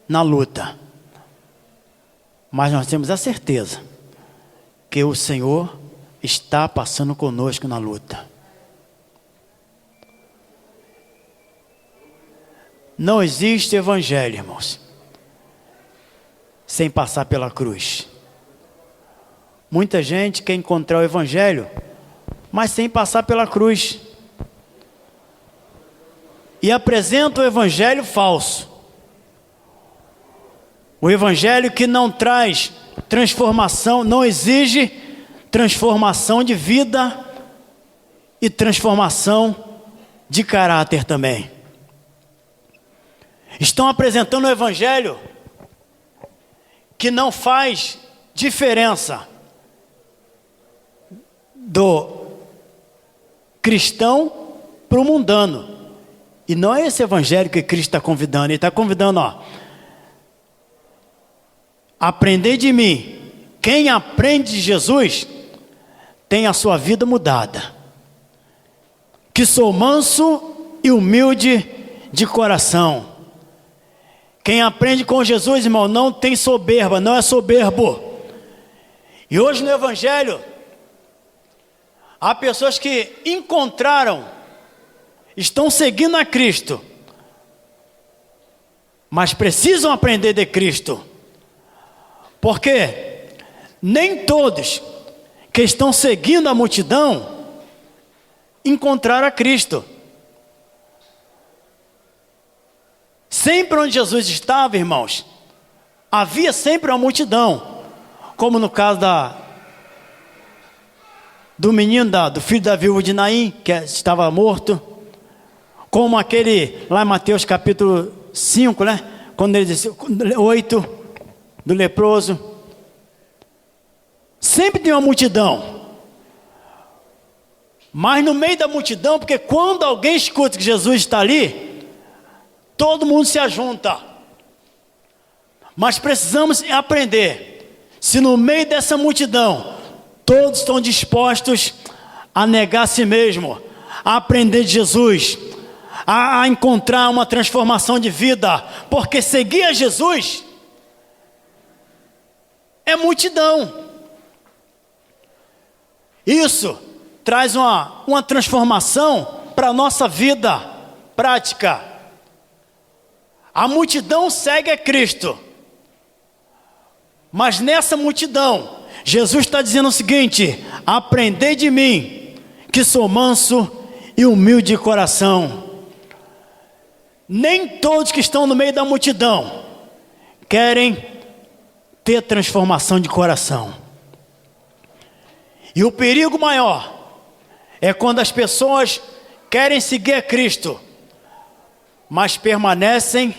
Speaker 5: na luta. Mas nós temos a certeza que o Senhor está passando conosco na luta. Não existe evangelho, irmãos, sem passar pela cruz. Muita gente quer encontrar o evangelho, mas sem passar pela cruz. E apresenta o evangelho falso. O evangelho que não traz transformação, não exige transformação de vida e transformação de caráter também. Estão apresentando o evangelho que não faz diferença do cristão para o mundano. E não é esse evangelho que Cristo está convidando. Ele está convidando, aprendei de mim. Quem aprende de Jesus tem a sua vida mudada. Que sou manso e humilde de coração. Quem aprende com Jesus, irmão, não tem soberba, não é soberbo. E hoje no evangelho, há pessoas que encontraram, estão seguindo a Cristo, mas precisam aprender de Cristo. Porque nem todos que estão seguindo a multidão encontraram a Cristo. Sempre onde Jesus estava, irmãos, havia sempre uma multidão. Como no caso do menino, do filho da viúva de Naim, que estava morto. Como aquele, lá em Mateus capítulo 5, né? Quando ele disse, 8, do leproso. Sempre tem uma multidão. Mas no meio da multidão, porque quando alguém escuta que Jesus está ali, todo mundo se ajunta. Mas precisamos aprender. Se no meio dessa multidão, todos estão dispostos a negar a si mesmo, a aprender de Jesus, a encontrar uma transformação de vida, porque seguir a Jesus é multidão. Isso traz uma transformação para a nossa vida prática. A multidão segue a Cristo, mas nessa multidão, Jesus está dizendo o seguinte: aprendei de mim, que sou manso e humilde de coração. Nem todos que estão no meio da multidão querem ter transformação de coração. E o perigo maior é quando as pessoas querem seguir a Cristo, mas permanecem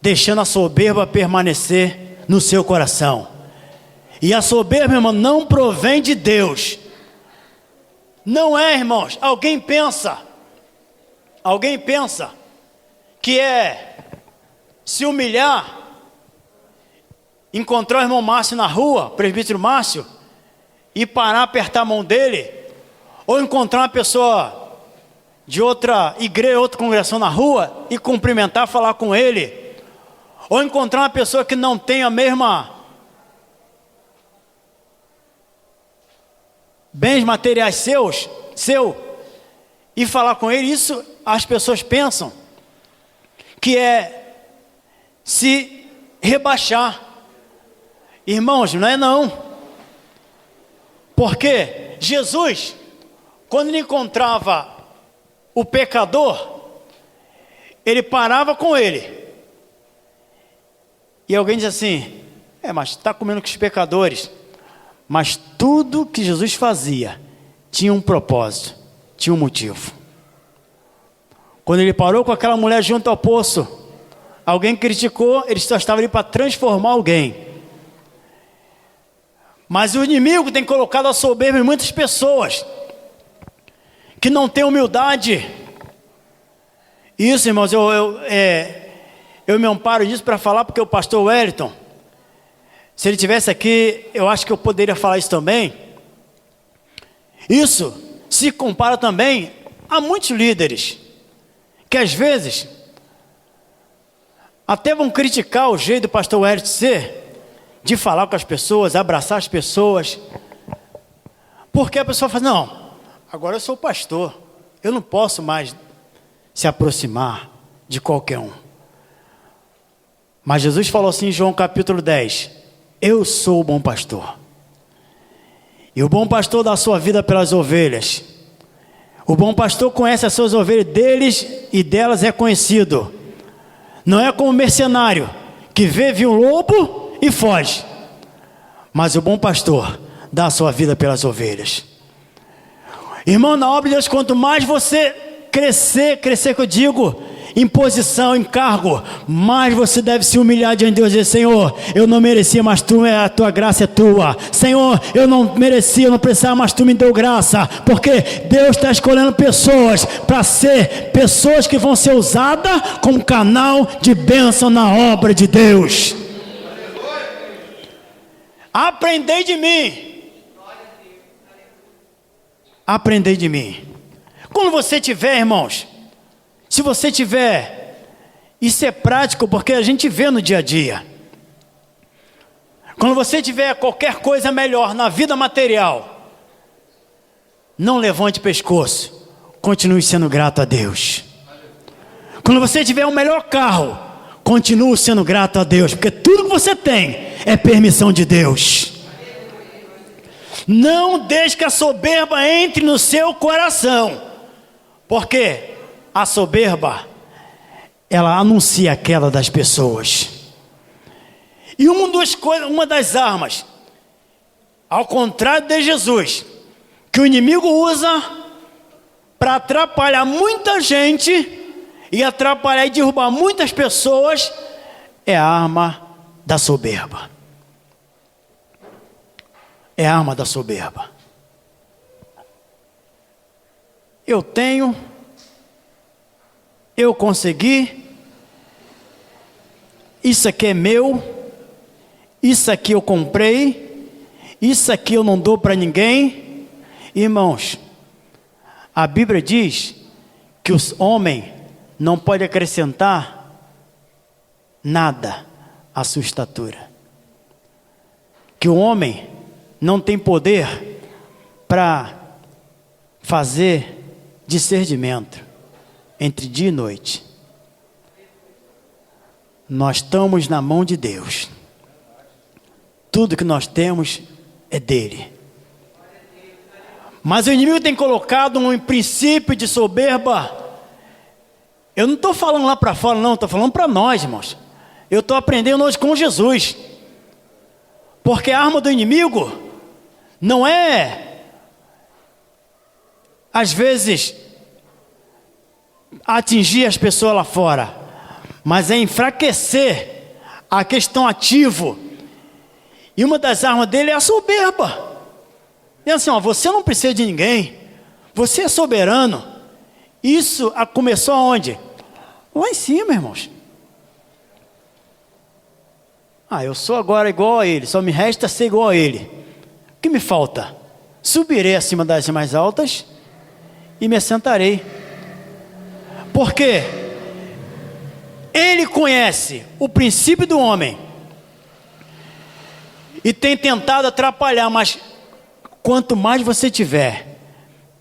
Speaker 5: deixando a soberba permanecer no seu coração. E a soberba, irmão, não provém de Deus. Não é, irmãos. Alguém pensa que é se humilhar, encontrar o irmão Márcio na rua, presbítero Márcio, e parar, apertar a mão dele, ou encontrar uma pessoa de outra igreja, outra congregação na rua, e cumprimentar, falar com ele, ou encontrar uma pessoa que não tem a mesma bens materiais seu, e falar com ele. Isso as pessoas pensam que é se rebaixar. Irmãos, não é não. Porque Jesus, quando ele encontrava o pecador, ele parava com ele. E alguém diz assim: mas está comendo com os pecadores. Mas tudo que Jesus fazia tinha um propósito, tinha um motivo. Quando ele parou com aquela mulher junto ao poço, alguém criticou, ele só estava ali para transformar alguém. Mas o inimigo tem colocado a soberba em muitas pessoas que não têm humildade. Isso, irmãos, eu me amparo disso para falar, porque o pastor Wellington, se ele estivesse aqui, eu acho que eu poderia falar isso também. Isso se compara também a muitos líderes que às vezes até vão criticar o jeito do pastor Wellington ser, de falar com as pessoas, abraçar as pessoas, porque a pessoa fala: não, agora eu sou pastor, eu não posso mais se aproximar de qualquer um. Mas Jesus falou assim em João capítulo 10: eu sou o bom pastor, e o bom pastor dá a sua vida pelas ovelhas. O bom pastor conhece as suas ovelhas, deles e delas é conhecido. Não é como mercenário que vive um lobo e foge, mas o bom pastor dá a sua vida pelas ovelhas. Irmão, na obra de Deus, quanto mais você crescer que eu digo, em posição, em cargo, mais você deve se humilhar diante de Deus e dizer: Senhor, eu não merecia, mas a tua graça é tua. Senhor, eu não merecia, eu não precisava, mas tu me deu graça, porque Deus está escolhendo pessoas para ser pessoas que vão ser usadas como canal de bênção na obra de Deus. Aprendei de mim. Aprendei de mim. Quando você tiver, irmãos, se você tiver, isso é prático, porque a gente vê no dia a dia. Quando você tiver qualquer coisa melhor na vida material, não levante o pescoço, continue sendo grato a Deus. Quando você tiver o melhor carro, continue sendo grato a Deus, porque tudo que você tem é permissão de Deus. Não deixe que a soberba entre no seu coração, porque a soberba, ela anuncia a queda das pessoas. E uma das armas, ao contrário de Jesus, que o inimigo usa para atrapalhar muita gente e atrapalhar e derrubar muitas pessoas, é a arma da soberba. É a arma da soberba. Eu tenho, eu consegui, isso aqui é meu, isso aqui eu comprei, isso aqui eu não dou para ninguém. Irmãos, a Bíblia diz que os homens não podem acrescentar nada à sua estatura, que o homem não tem poder para fazer discernimento entre dia e noite. Nós estamos na mão de Deus. Tudo que nós temos é dele. Mas o inimigo tem colocado um princípio de soberba. Eu não estou falando lá para fora, não, estou falando para nós, irmãos. eu estou aprendendo hoje com Jesus. Porque a arma do inimigo não é, às vezes, atingir as pessoas lá fora, mas é enfraquecer a questão ativo. E uma das armas dele é a soberba. É assim, ó, você não precisa de ninguém, você é soberano. Isso começou aonde? Lá em cima, irmãos. Eu sou agora igual a ele, só me resta ser igual a ele. O que me falta? Subirei acima das mais altas e me assentarei. Porque ele conhece o princípio do homem e tem tentado atrapalhar, mas quanto mais você tiver,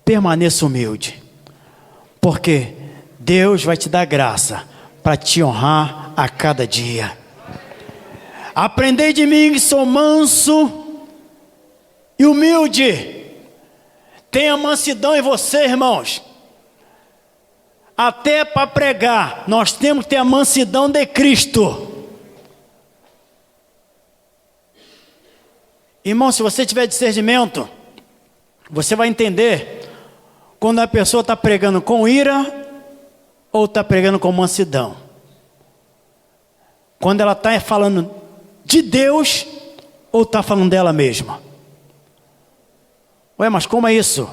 Speaker 5: permaneça humilde, porque Deus vai te dar graça para te honrar a cada dia. Aprendei de mim que sou manso e humilde. Tenha mansidão em você, irmãos. Até para pregar, nós temos que ter a mansidão de Cristo. Irmão, se você tiver discernimento, você vai entender quando a pessoa está pregando com ira ou está pregando com mansidão. Quando ela está falando de Deus ou está falando dela mesma. Ué, mas como é isso?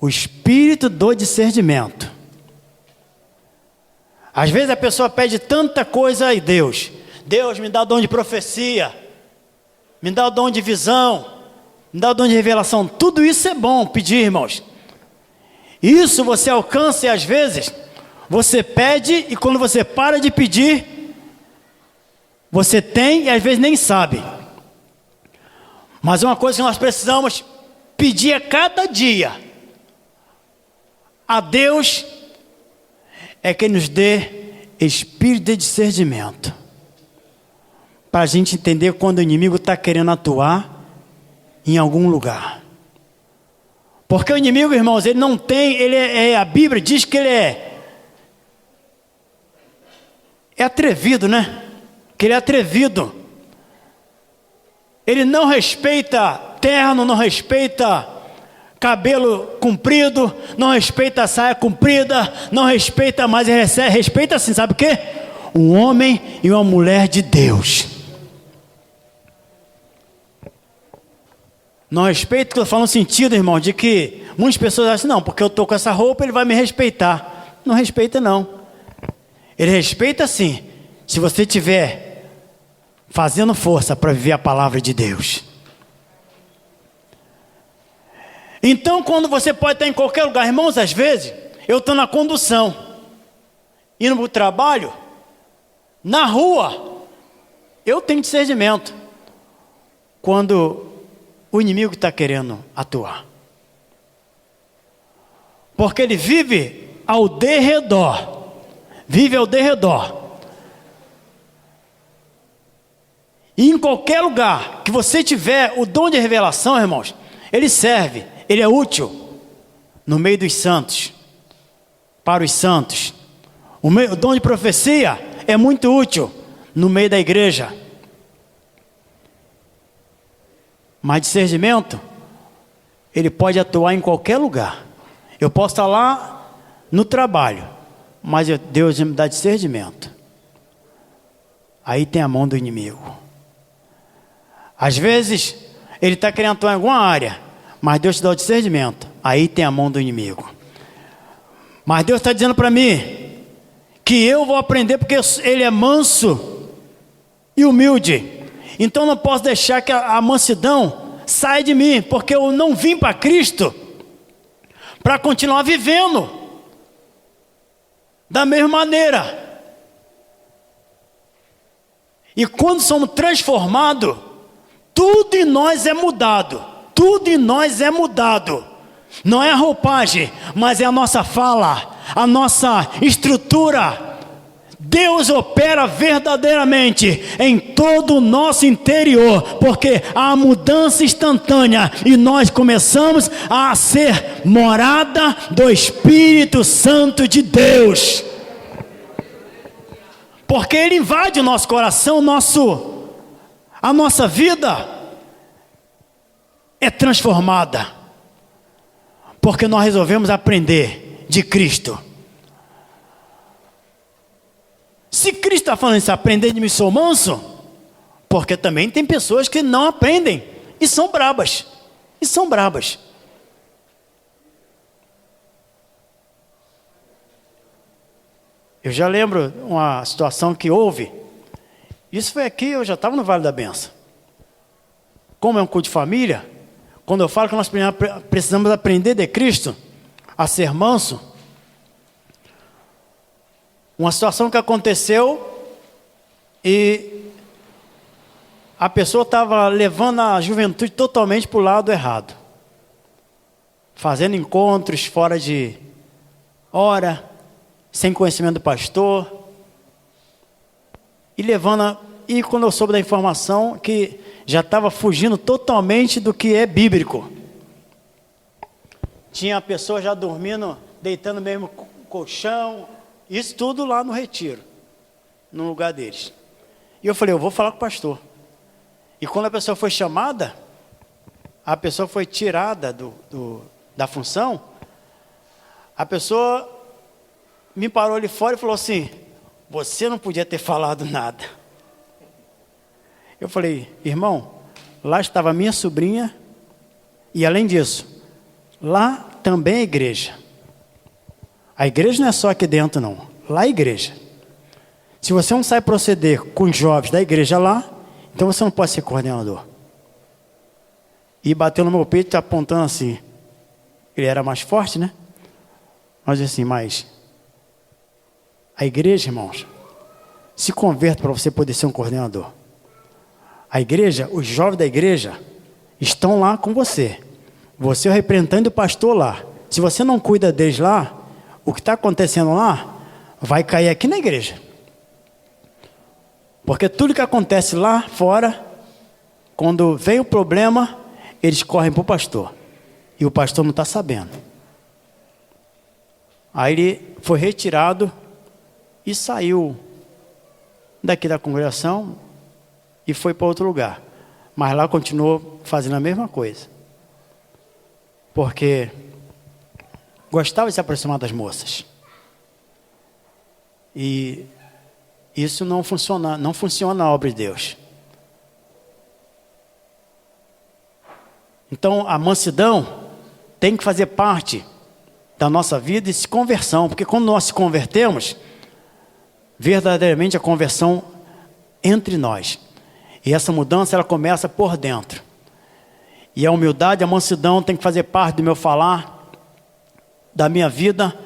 Speaker 5: O espírito do discernimento. Às vezes a pessoa pede tanta coisa a Deus. Deus, me dá o dom de profecia, me dá o dom de visão, me dá o dom de revelação. Tudo isso é bom pedir, irmãos. Isso você alcança e às vezes você pede e quando você para de pedir, você tem e às vezes nem sabe. Mas uma coisa que nós precisamos pedir a cada dia a Deus é que Ele nos dê espírito de discernimento, para a gente entender quando o inimigo está querendo atuar em algum lugar. Porque o inimigo, irmãos, ele não tem, a Bíblia diz que ele é atrevido, né? Que ele é atrevido. Ele não respeita terno, não respeita cabelo comprido, não respeita saia comprida, não respeita mais, respeita assim, sabe o quê? Um homem e uma mulher de Deus. Não respeita, que eu falo no sentido, irmão, de que muitas pessoas acham, não, porque eu estou com essa roupa, ele vai me respeitar. Não respeita, não. Ele respeita sim, se você tiver fazendo força para viver a palavra de Deus. Então, quando você pode estar em qualquer lugar, irmãos, às vezes, eu estou na condução, indo para o trabalho, na rua, eu tenho discernimento, quando o inimigo está querendo atuar. Porque ele vive ao derredor, E em qualquer lugar que você tiver o dom de revelação, irmãos, ele serve, ele é útil no meio dos santos, para os santos. O dom de profecia é muito útil no meio da igreja. Mas discernimento, ele pode atuar em qualquer lugar. Eu posso estar lá no trabalho, mas Deus me dá discernimento. Aí tem a mão do inimigo. Às vezes, ele está querendo atuar em alguma área, mas Deus te dá o discernimento. Aí tem a mão do inimigo. Mas Deus está dizendo para mim que eu vou aprender porque Ele é manso e humilde. Então não posso deixar que a mansidão saia de mim, porque eu não vim para Cristo para continuar vivendo da mesma maneira. E quando somos transformados, tudo em nós é mudado. Tudo em nós é mudado. Não é a roupagem, mas é a nossa fala, a nossa estrutura. Deus opera verdadeiramente em todo o nosso interior, porque há mudança instantânea e nós começamos a ser morada do Espírito Santo de Deus. Porque ele invade o nosso coração, a nossa vida é transformada. Porque nós resolvemos aprender de Cristo. Se Cristo está falando isso, aprender de mim sou manso, porque também tem pessoas que não aprendem e são brabas. Eu já lembro uma situação que houve. Isso foi aqui, eu já estava no Vale da Benção. Como é um culto de família, quando eu falo que nós precisamos aprender de Cristo a ser manso, uma situação que aconteceu e a pessoa estava levando a juventude totalmente para o lado errado. Fazendo encontros fora de hora, sem conhecimento do pastor. E quando eu soube da informação que já estava fugindo totalmente do que é bíblico. Tinha a pessoa já dormindo, deitando mesmo no colchão. Isso tudo lá no retiro, no lugar deles. E eu falei, eu vou falar com o pastor. E quando a pessoa foi chamada, a pessoa foi tirada da função, a pessoa me parou ali fora e falou assim, você não podia ter falado nada. Eu falei, irmão, lá estava a minha sobrinha, e além disso, lá também é igreja. A igreja não é só aqui dentro não, lá é igreja. Se você não sabe proceder com os jovens da igreja lá, então você não pode ser coordenador. E bateu no meu peito, apontando assim. Ele era mais forte, né? Mas assim, mas a igreja, irmãos, se converte para você poder ser um coordenador. A igreja, os jovens da igreja estão lá com você. Você é o representante do pastor lá. Se você não cuida deles lá, o que está acontecendo lá vai cair aqui na igreja. Porque tudo que acontece lá fora, quando vem o problema, eles correm para o pastor. E o pastor não está sabendo. Aí ele foi retirado e saiu daqui da congregação e foi para outro lugar. Mas lá continuou fazendo a mesma coisa. Porque gostava de se aproximar das moças. E isso não funciona na obra de Deus. Então a mansidão tem que fazer parte da nossa vida e conversão, porque quando nós se convertemos, verdadeiramente a conversão entre nós. E essa mudança ela começa por dentro. E a humildade, a mansidão tem que fazer parte do meu falar, da minha vida,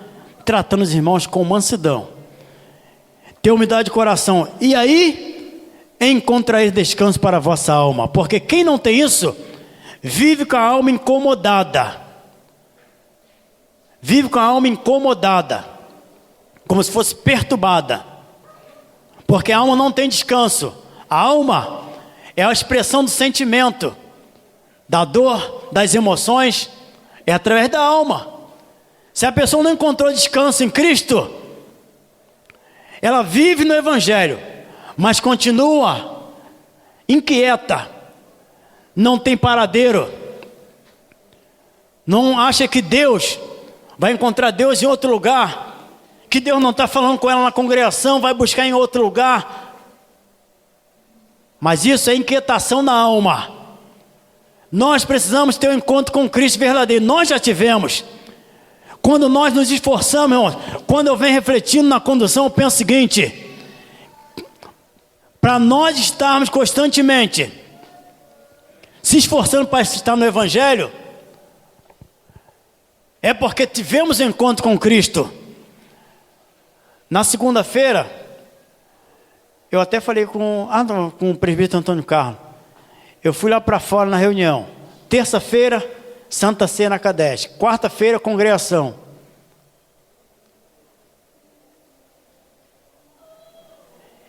Speaker 5: tratando os irmãos com mansidão. Ter humildade de coração. E aí, encontrareis descanso para a vossa alma. Porque quem não tem isso, vive com a alma incomodada. Vive com a alma incomodada. Como se fosse perturbada. Porque a alma não tem descanso. A alma é a expressão do sentimento, da dor, das emoções. É através da alma. Se a pessoa não encontrou descanso em Cristo, ela vive no Evangelho, mas continua inquieta, não tem paradeiro, não acha que Deus vai encontrar Deus em outro lugar, que Deus não está falando com ela na congregação, vai buscar em outro lugar. Mas isso é inquietação na alma. Nós precisamos ter um encontro com Cristo verdadeiro. Nós já tivemos. Quando nós nos esforçamos, irmãos, quando eu venho refletindo na condução, eu penso o seguinte: para nós estarmos constantemente se esforçando para estar no Evangelho, é porque tivemos encontro com Cristo. Na segunda-feira, eu até falei com o presbítero Antônio Carlos. Eu fui lá para fora na reunião. Terça-feira, Santa Ceia na Cadete. Quarta-feira, congregação.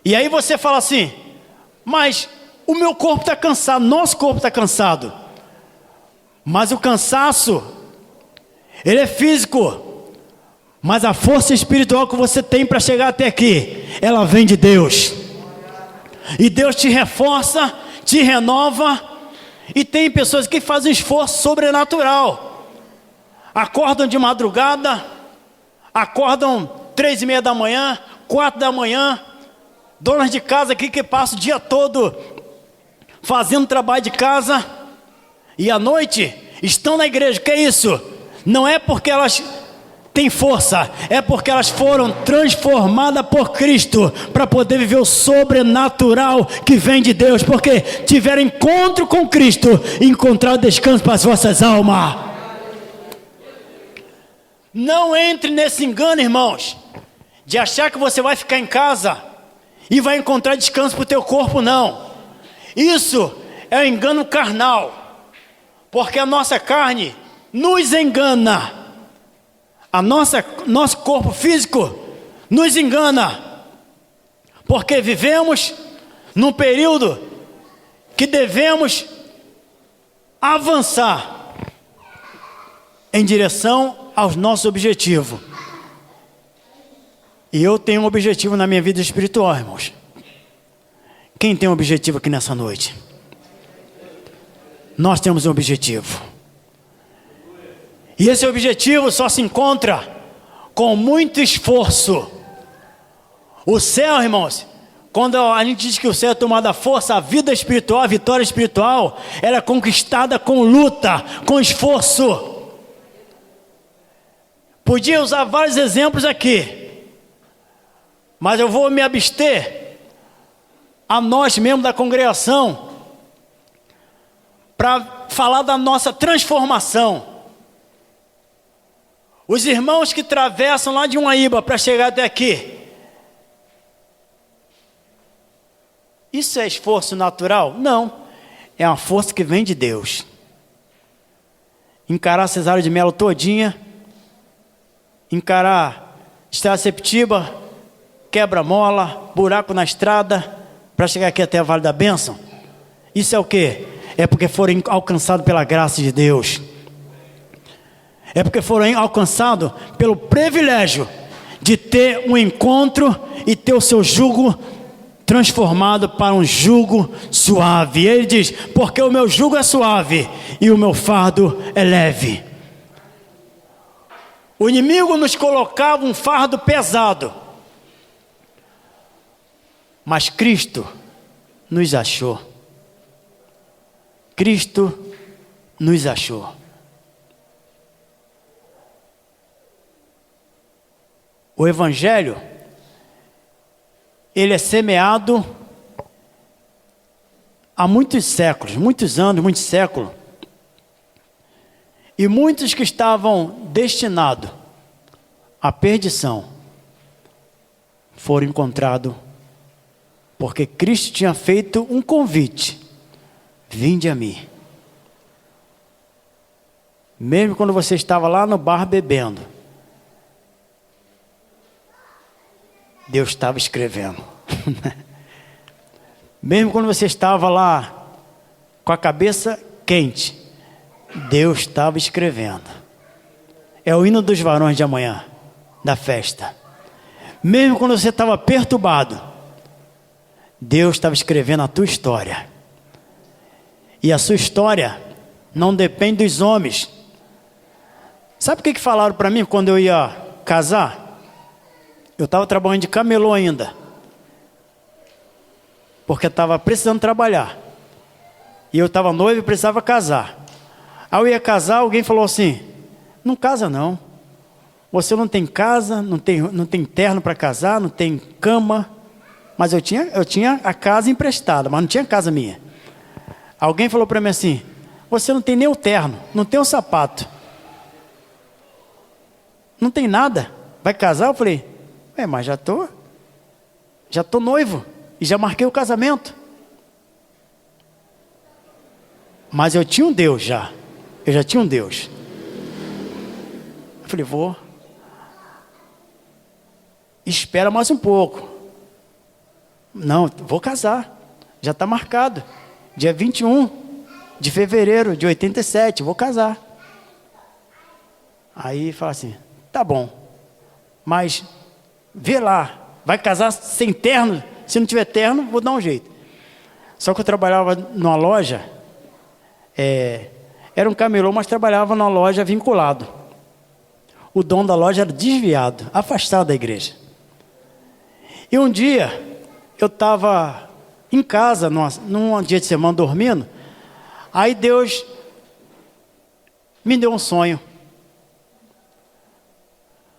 Speaker 5: E aí você fala assim, mas o meu corpo está cansado, nosso corpo está cansado. Mas o cansaço, ele é físico. Mas a força espiritual que você tem para chegar até aqui, ela vem de Deus. E Deus te reforça, te renova. E tem pessoas que fazem um esforço sobrenatural. Acordam de madrugada, acordam 3:30 da manhã, 4 da manhã. Donas de casa aqui que passam o dia todo fazendo trabalho de casa. E à noite estão na igreja. Que é isso? Não é porque elas têm força, é porque elas foram transformadas por Cristo para poder viver o sobrenatural que vem de Deus, porque tiveram encontro com Cristo e encontraram descanso para as vossas almas. Não entre nesse engano, irmãos, de achar que você vai ficar em casa e vai encontrar descanso para o teu corpo. Não, isso é um engano carnal, porque a nossa carne nos engana. Nosso corpo físico nos engana, porque vivemos num período que devemos avançar em direção aos nossos objetivos. E eu tenho um objetivo na minha vida espiritual, irmãos. Quem tem um objetivo aqui nessa noite? Nós temos um objetivo. E esse objetivo só se encontra com muito esforço. O céu, irmãos, quando a gente diz que o céu é tomada força, a vida espiritual, a vitória espiritual, ela é conquistada com luta, com esforço. Podia usar vários exemplos aqui, mas eu vou me abster a nós mesmos da congregação para falar da nossa transformação. Os irmãos que atravessam lá de Umaíba para chegar até aqui, isso é esforço natural? Não, é uma força que vem de Deus. Encarar Cesário de Melo todinha, encarar Estrada Sepetiba, quebra-mola, buraco na estrada, para chegar aqui até a Vale da Bênção. Isso é o quê? É porque foram alcançados pela graça de Deus. É porque foram alcançados pelo privilégio de ter um encontro e ter o seu jugo transformado para um jugo suave. Ele diz: porque o meu jugo é suave e o meu fardo é leve. O inimigo nos colocava um fardo pesado, mas Cristo nos achou. Cristo nos achou. O Evangelho, ele é semeado há muitos séculos, muitos anos, muitos séculos. E muitos que estavam destinados à perdição foram encontrados, porque Cristo tinha feito um convite: vinde a mim. Mesmo quando você estava lá no bar bebendo, Deus estava escrevendo. Mesmo quando você estava lá com a cabeça quente, Deus estava escrevendo. É o hino dos varões de amanhã, da festa. Mesmo quando você estava perturbado, Deus estava escrevendo a tua história. E a sua história não depende dos homens. Sabe o que falaram para mim quando eu ia casar? Eu estava trabalhando de camelô ainda, porque estava precisando trabalhar. E eu estava noivo e precisava casar. Aí eu ia casar, alguém falou assim: não casa não. Você não tem casa, não tem terno para casar, não tem cama. Mas eu tinha a casa emprestada, mas não tinha casa minha. Alguém falou para mim assim: você não tem nem o terno, não tem o sapato, não tem nada, vai casar? Eu falei: mas já tô noivo e já marquei o casamento. Mas eu tinha um Deus já. Eu já tinha um Deus. Eu falei: vou. Espera mais um pouco. Não, vou casar. Já está marcado. Dia 21 de fevereiro de 87, vou casar. Aí fala assim: tá bom. mas vê lá, vai casar sem terno? Se não tiver terno, vou dar um jeito. Só que eu trabalhava numa loja, era um camelô, mas trabalhava numa loja vinculado. O dono da loja era desviado, afastado da igreja. E um dia, eu estava em casa, num dia de semana, dormindo. Aí Deus me deu um sonho.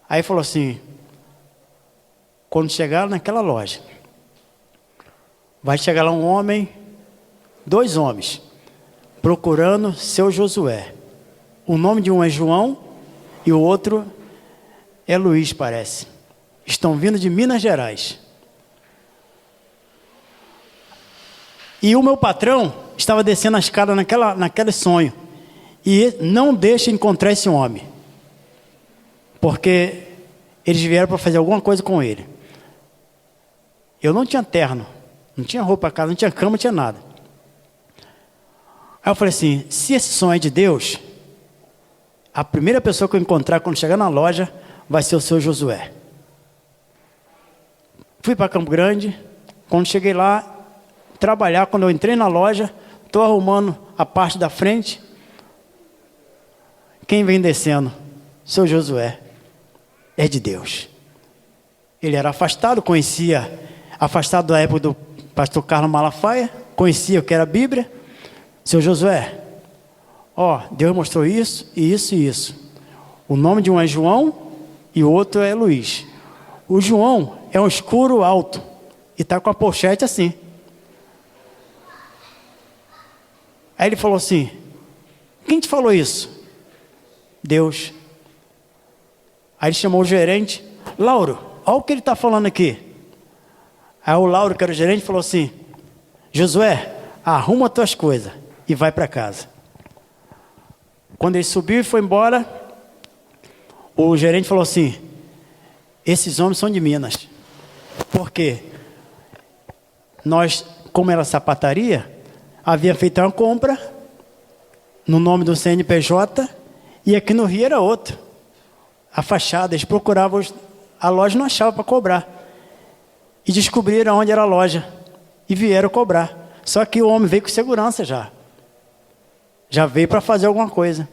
Speaker 5: Aí falou assim: quando chegar naquela loja, vai chegar lá um homem, 2 homens, procurando seu Josué. O nome de um é João e o outro é Luiz, parece. Estão vindo de Minas Gerais. E o meu patrão estava descendo a escada naquele sonho. E não deixe encontrar esse homem, porque eles vieram para fazer alguma coisa com ele. Eu não tinha terno, não tinha roupa para casa, não tinha cama, não tinha nada. Aí eu falei assim: se esse sonho é de Deus, a primeira pessoa que eu encontrar quando chegar na loja vai ser o seu Josué. Fui para Campo Grande. Quando cheguei lá, trabalhar, quando eu entrei na loja, estou arrumando a parte da frente. Quem vem descendo? Seu Josué. É de Deus. Ele era afastado, afastado da época do pastor Carlos Malafaia, conhecia o que era a Bíblia. Seu Josué, Deus mostrou isso, e isso e isso. O nome de um é João e o outro é Luiz. O João é um escuro alto e está com a pochete assim. Aí ele falou assim: quem te falou isso? Deus. Aí ele chamou o gerente: Lauro, olha o que ele está falando aqui. Aí o Lauro, que era o gerente, falou assim: Josué, arruma as tuas coisas e vai para casa. Quando ele subiu e foi embora, o gerente falou assim: esses homens são de Minas. Por quê? Nós, como era sapataria, havia feito uma compra no nome do CNPJ e aqui no Rio era outro. A fachada, eles procuravam, a loja não achava para cobrar. E descobriram onde era a loja e vieram cobrar. Só que o homem veio com segurança já. Já veio para fazer alguma coisa.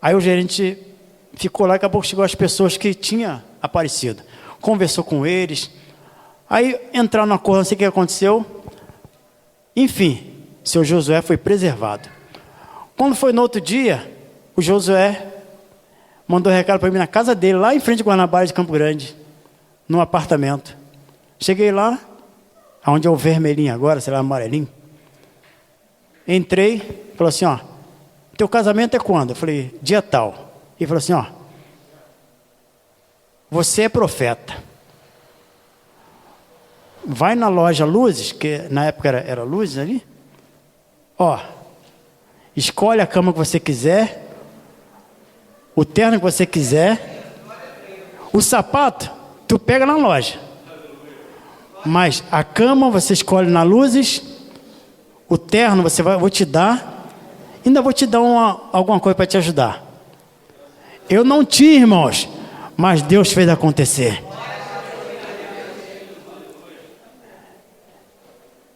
Speaker 5: Aí o gerente ficou lá, daqui a pouco chegou as pessoas que tinham aparecido. Conversou com eles. Aí entraram no acordo, não sei o que aconteceu. Enfim, seu Josué foi preservado. Quando foi no outro dia, o Josué mandou recado para mim na casa dele, lá em frente ao Guanabara de Campo Grande, num apartamento. Cheguei lá, onde é o vermelhinho agora, sei lá, amarelinho. Entrei, falou assim: teu casamento é quando? Eu falei: dia tal. Ele falou assim: você é profeta. Vai na loja Luzes, que na época era Luzes ali. Escolhe a cama que você quiser, o terno que você quiser, o sapato tu pega na loja, mas a cama você escolhe na Luzes, o terno vou te dar, ainda vou te dar alguma coisa para te ajudar. Eu não tinha, irmãos, mas Deus fez acontecer.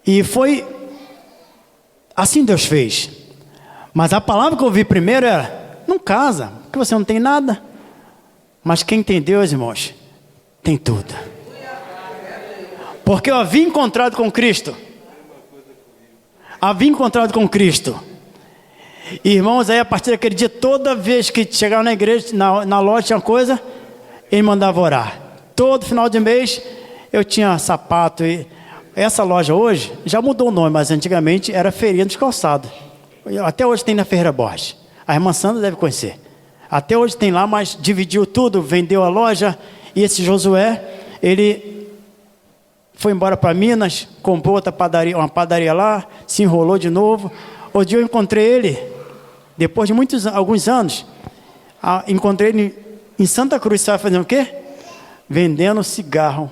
Speaker 5: E foi assim Deus fez. Mas a palavra que eu ouvi primeiro era: não casa, porque você não tem nada. Mas quem tem Deus, irmãos, tem tudo. Porque eu havia encontrado com Cristo. Havia encontrado com Cristo. Irmãos, aí a partir daquele dia, toda vez que chegava na igreja, na loja tinha coisa, ele mandava orar. Todo final de mês eu tinha sapato. E essa loja hoje já mudou o nome, mas antigamente era Feirinha dos Calçados. Até hoje tem na Ferreira Borges. A irmã Sandra deve conhecer. Até hoje tem lá, mas dividiu tudo, vendeu a loja. E esse Josué, ele foi embora para Minas, comprou outra padaria, uma padaria lá, se enrolou de novo. Outro dia eu encontrei ele, depois de alguns anos, encontrei ele em Santa Cruz. Sabe fazendo o quê? Vendendo cigarro.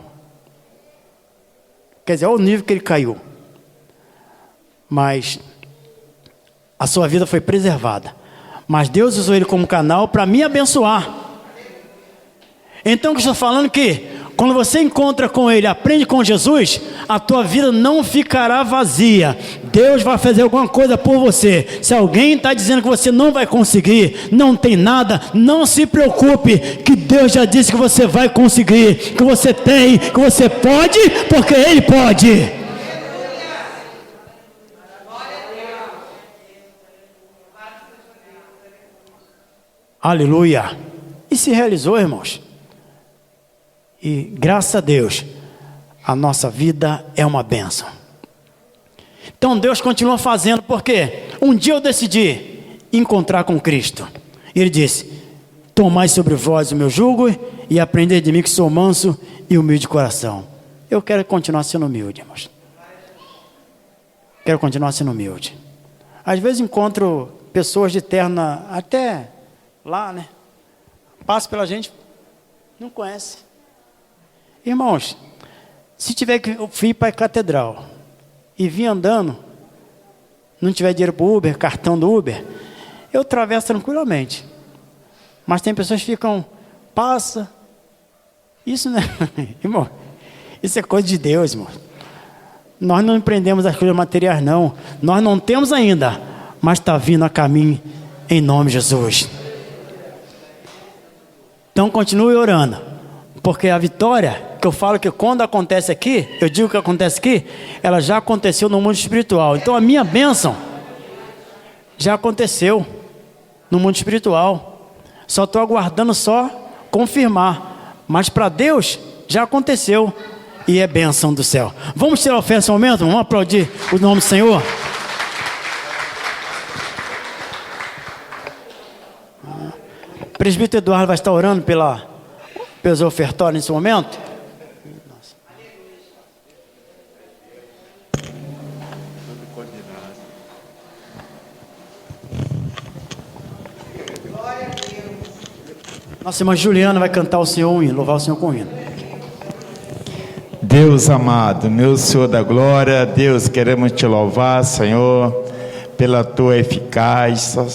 Speaker 5: Quer dizer, olha o nível que ele caiu. Mas a sua vida foi preservada. Mas Deus usou ele como canal para me abençoar. Então, o que eu estou falando que quando você encontra com Ele, aprende com Jesus, a tua vida não ficará vazia. Deus vai fazer alguma coisa por você. Se alguém está dizendo que você não vai conseguir, não tem nada, não se preocupe, que Deus já disse que você vai conseguir, que você tem, que você pode, porque Ele pode. Aleluia. E se realizou, irmãos. E graças a Deus, a nossa vida é uma bênção. Então Deus continua fazendo, porque um dia eu decidi encontrar com Cristo. E Ele disse: tomai sobre vós o meu jugo e aprendei de mim, que sou manso e humilde de coração. Eu quero continuar sendo humilde, irmãos. Quero continuar sendo humilde. Às vezes encontro pessoas de terno até lá, né? Passa pela gente, não conhece. Irmãos, se tiver que ir para a catedral e vir andando, não tiver dinheiro para o Uber, cartão do Uber, eu atravesso tranquilamente. Mas tem pessoas que ficam, passa. Isso, né? Irmão, isso é coisa de Deus, irmão. Nós não empreendemos as coisas materiais, não. Nós não temos ainda, mas está vindo a caminho em nome de Jesus. Então continue orando, porque a vitória, que eu falo que quando acontece aqui, eu digo que acontece aqui, ela já aconteceu no mundo espiritual. Então a minha bênção já aconteceu no mundo espiritual. Só estou aguardando só confirmar. Mas para Deus já aconteceu e é bênção do céu. Vamos tirar a oferta nesse momento? Vamos aplaudir o nome do Senhor? O presbítero Eduardo vai estar orando pelos ofertórios nesse momento. Nossa irmã Juliana vai cantar o Senhor um hino, louvar o Senhor com o hino.
Speaker 4: Deus amado, meu Senhor da glória, Deus, queremos te louvar, Senhor, pela tua eficácia,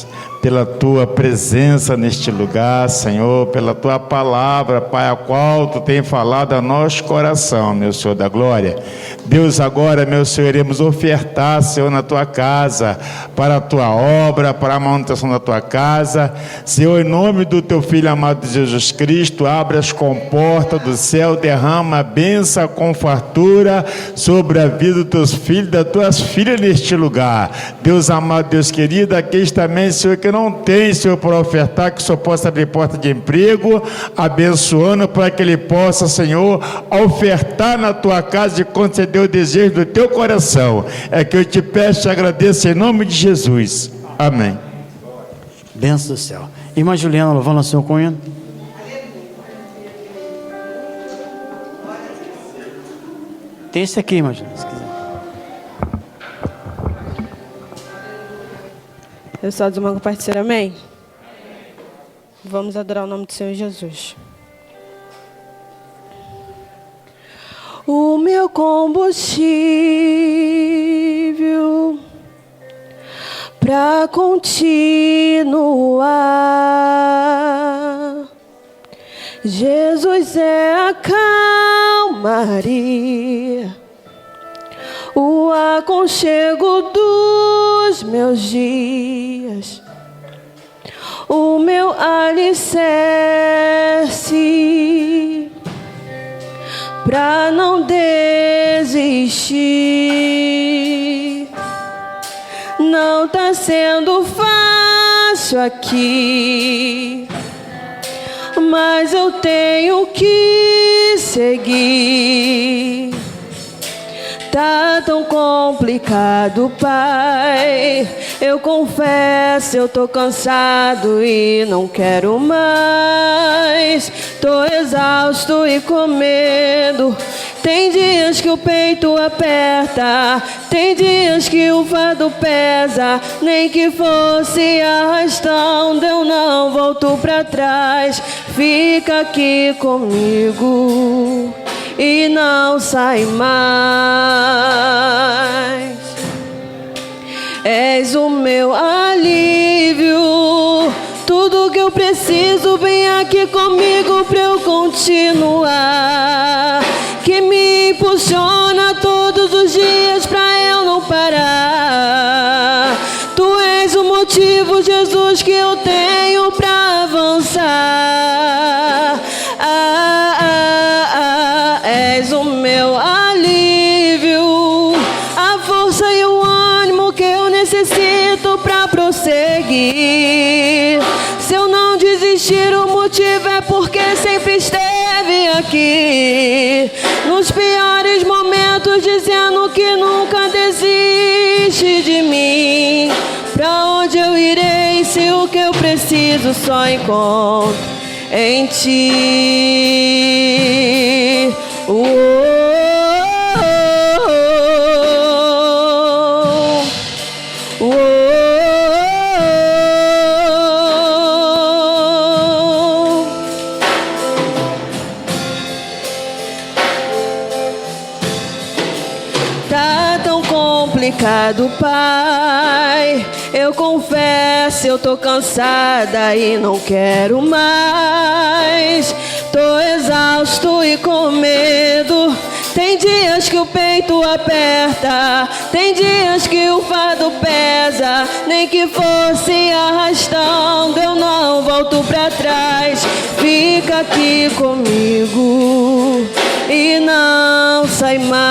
Speaker 4: pela tua presença neste lugar, Senhor, pela tua palavra, Pai, a qual tu tem falado a nosso coração, meu Senhor da glória. Deus, agora, meu Senhor, iremos ofertar, Senhor, na tua casa, para a tua obra, para a manutenção da tua casa. Senhor, em nome do teu Filho amado Jesus Cristo, abre as comportas do céu, derrama a bênção com fartura sobre a vida dos teus filhos, das tuas filhas neste lugar. Deus amado, Deus querido, aqueles também, Senhor, que não tem, Senhor, para ofertar, que o Senhor possa abrir porta de emprego, abençoando para que ele possa, Senhor, ofertar na tua casa e conceder o desejo do teu coração. É que eu te peço e agradeço em nome de Jesus. Amém.
Speaker 5: Bênção do céu. Irmã Juliana, louvando o Senhor com o hino. Tem esse aqui, irmã Juliana, se quiser.
Speaker 7: Eu sou do irmão compartilhar, amém? Vamos adorar o nome do Senhor Jesus. O meu combustível para continuar. Jesus é a calmaria, o aconchego dos meus dias, o meu alicerce pra não desistir. Não tá sendo fácil aqui, mas eu tenho que seguir. Tá tão complicado, Pai. Eu confesso, eu tô cansado e não quero mais. Tô exausto e com medo. Tem dias que o peito aperta, tem dias que o fardo pesa. Nem que fosse arrastando, eu não volto pra trás. Fica aqui comigo e não sai mais. És o meu alívio, tudo que eu preciso vem aqui aqui comigo pra eu continuar, que me impulsiona todos os dias pra eu não parar. Tu és o motivo, Jesus, que eu tenho pra avançar. És o meu alívio, a força e o ânimo que eu necessito pra prosseguir. Se eu não desistir, o motivo é porque sempre esteve aqui, nos piores momentos, dizendo que nunca desiste de mim. Pra onde eu irei se o que eu preciso só encontro em ti? Tá tão complicado, Pai. Eu confesso, eu tô cansada e não quero mais. Tô exausto e com medo. Tem dias que o peito aperta, tem dias que o fardo pesa. Nem que fosse arrastando, eu não volto pra trás. Fica aqui comigo e não sai mais.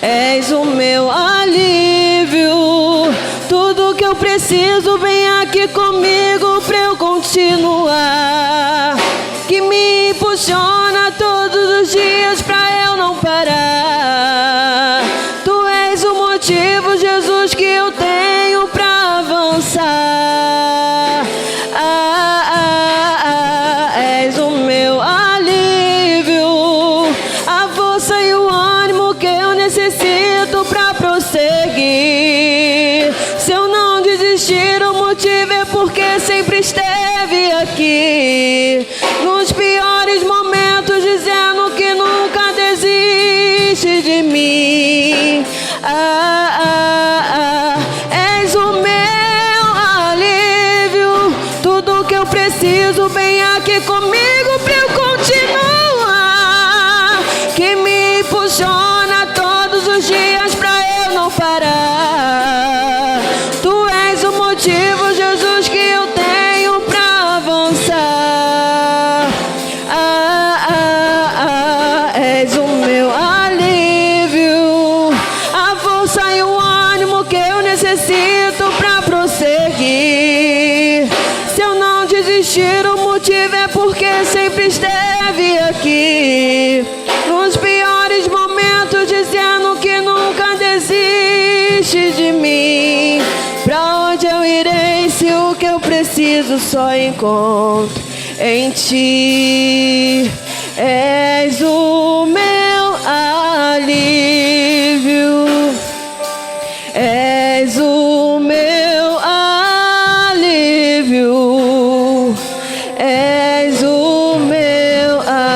Speaker 7: És o meu alívio, tudo que eu preciso, vem aqui comigo pra eu continuar, que me impulsiona todos os dias pra eu não parar. Tu és o motivo, Jesus, que eu tenho pra avançar. És o meu alívio, a força e o ânimo que eu necessito pra prosseguir. Se eu não desistir, o motivo é porque sempre esteve aqui, nos piores momentos, dizendo que nunca desiste de mim. És o meu alívio, tudo que eu preciso, vem aqui comigo pra eu continuar, que me impulsiona todos os dias pra eu não parar. Tu és o motivo, Jesus, que eu tenho pra avançar. És o meu alívio, a força e o ânimo que eu necessito pra prosseguir. Se eu não desistir, o motivo é porque sempre esteve aqui, nos piores momentos, dizendo que nunca desiste de mim. Pra onde eu irei se o que eu preciso só encontro em ti? És o meu alívio, és o meu alívio, és o meu alívio.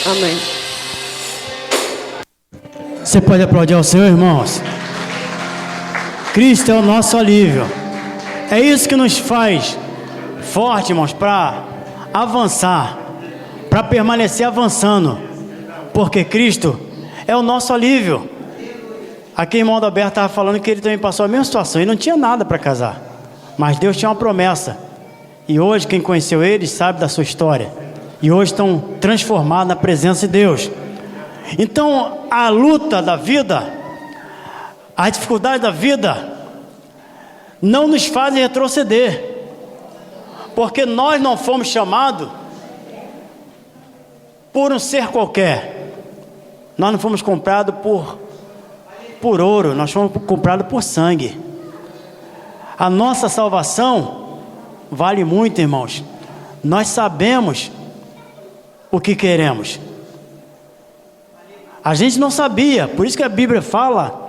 Speaker 7: Amém.
Speaker 5: Você pode aplaudir ao Senhor, irmãos? Cristo é o nosso alívio. É isso que nos faz forte, irmãos, para avançar, para permanecer avançando, porque Cristo é o nosso alívio. Aqui o irmão Adalberto estava falando que ele também passou a mesma situação, ele não tinha nada para casar, mas Deus tinha uma promessa, e hoje quem conheceu eles sabe da sua história, e hoje estão transformados na presença de Deus. Então a luta da vida, a dificuldade da vida não nos fazem retroceder, porque nós não fomos chamados por um ser qualquer. Nós não fomos comprados por ouro, nós fomos comprados por sangue. A nossa salvação vale muito, irmãos. Nós sabemos o que queremos. A gente não sabia, por isso que a Bíblia fala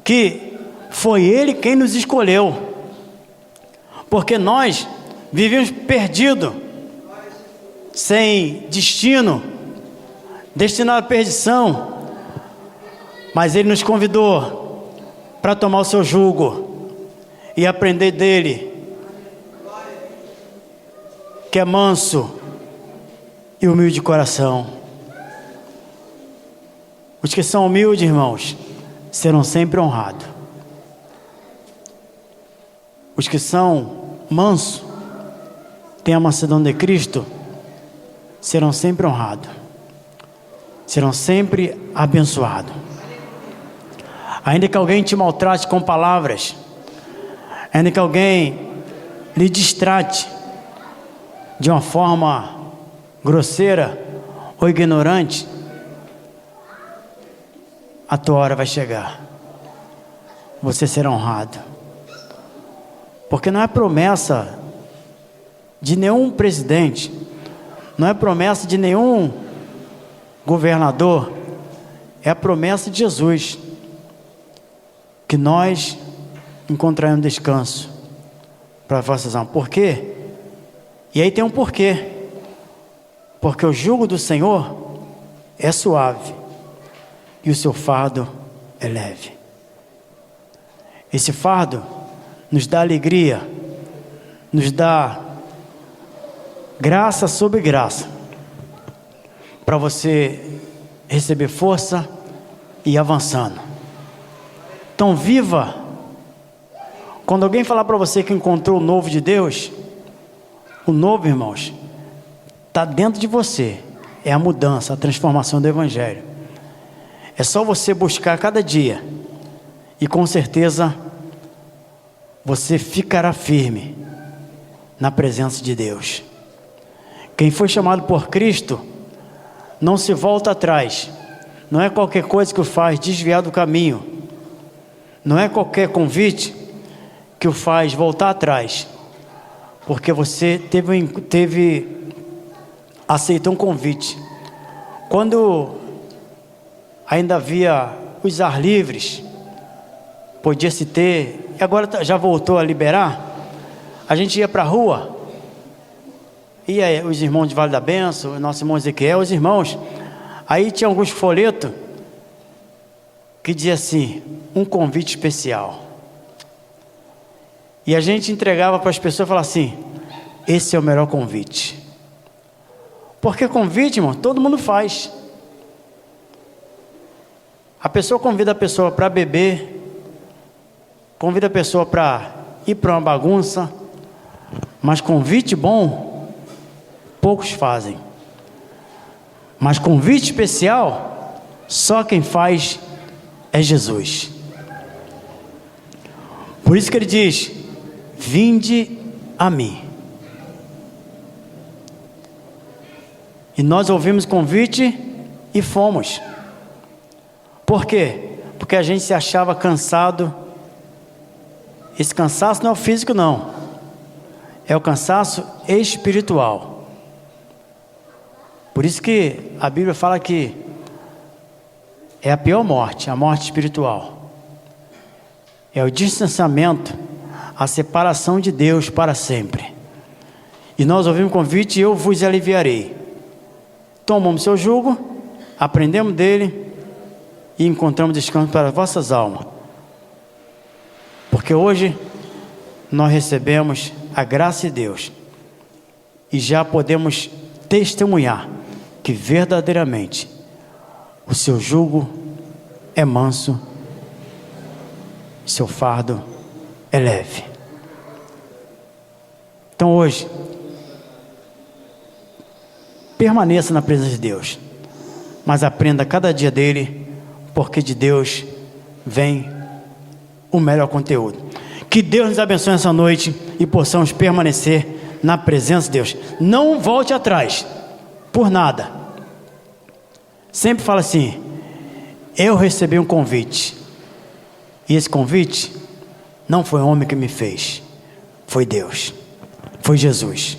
Speaker 5: que foi Ele quem nos escolheu, porque nós vivíamos perdidos, sem destino, destinado à perdição, mas Ele nos convidou para tomar o seu jugo e aprender dele, que é manso e humilde de coração. Os que são humildes, irmãos, serão sempre honrados. Os que são mansos, têm a mansidão de Cristo, serão sempre honrados, serão sempre abençoados. Ainda que alguém te maltrate com palavras, ainda que alguém lhe distrate de uma forma grosseira ou ignorante, a tua hora vai chegar, você será honrado, porque não é promessa de nenhum presidente, não é promessa de nenhum governador, é a promessa de Jesus, que nós encontraremos descanso para as vossas almas. Por quê? E aí tem um porquê, porque o jugo do Senhor é suave e o seu fardo é leve. Esse fardo nos dá alegria, nos dá graça sobre graça, para você receber força e ir avançando. Então viva. Quando alguém falar para você que encontrou o novo de Deus, o novo, irmãos, está dentro de você. É a mudança, a transformação do Evangelho. É só você buscar cada dia, e com certeza você ficará firme na presença de Deus. Quem foi chamado por Cristo não se volta atrás. Não é qualquer coisa que o faz desviar do caminho. Não é qualquer convite que o faz voltar atrás, porque você aceitou um convite. Quando ainda havia os ar livres, podia-se ter, e agora já voltou a liberar, a gente ia para a rua, ia os irmãos de Vale da Benção, o nosso irmão Ezequiel, os irmãos, aí tinha alguns folhetos que dizia assim, um convite especial, e a gente entregava para as pessoas e falava assim, esse é o melhor convite, porque convite, irmão, todo mundo faz. A pessoa convida a pessoa para beber, convida a pessoa para ir para uma bagunça, mas convite bom, poucos fazem. Mas convite especial, só quem faz é Jesus. Por isso que ele diz, vinde a mim. E nós ouvimos convite e fomos. Por quê? Porque a gente se achava cansado. Esse cansaço não é o físico, não. É o cansaço espiritual. Por isso que a Bíblia fala que é a pior morte, a morte espiritual. É o distanciamento, a separação de Deus para sempre. E nós ouvimos o convite, eu vos aliviarei. Tomamos seu jugo, aprendemos dele e encontramos descanso para as vossas almas. Porque hoje nós recebemos a graça de Deus e já podemos testemunhar que verdadeiramente o seu jugo é manso, seu fardo é leve. Então hoje, permaneça na presença de Deus, mas aprenda cada dia dele, porque de Deus vem o melhor conteúdo. Que Deus nos abençoe essa noite e possamos permanecer na presença de Deus. Não volte atrás por nada. Sempre fala assim, eu recebi um convite, e esse convite não foi homem que me fez, foi Deus, foi Jesus.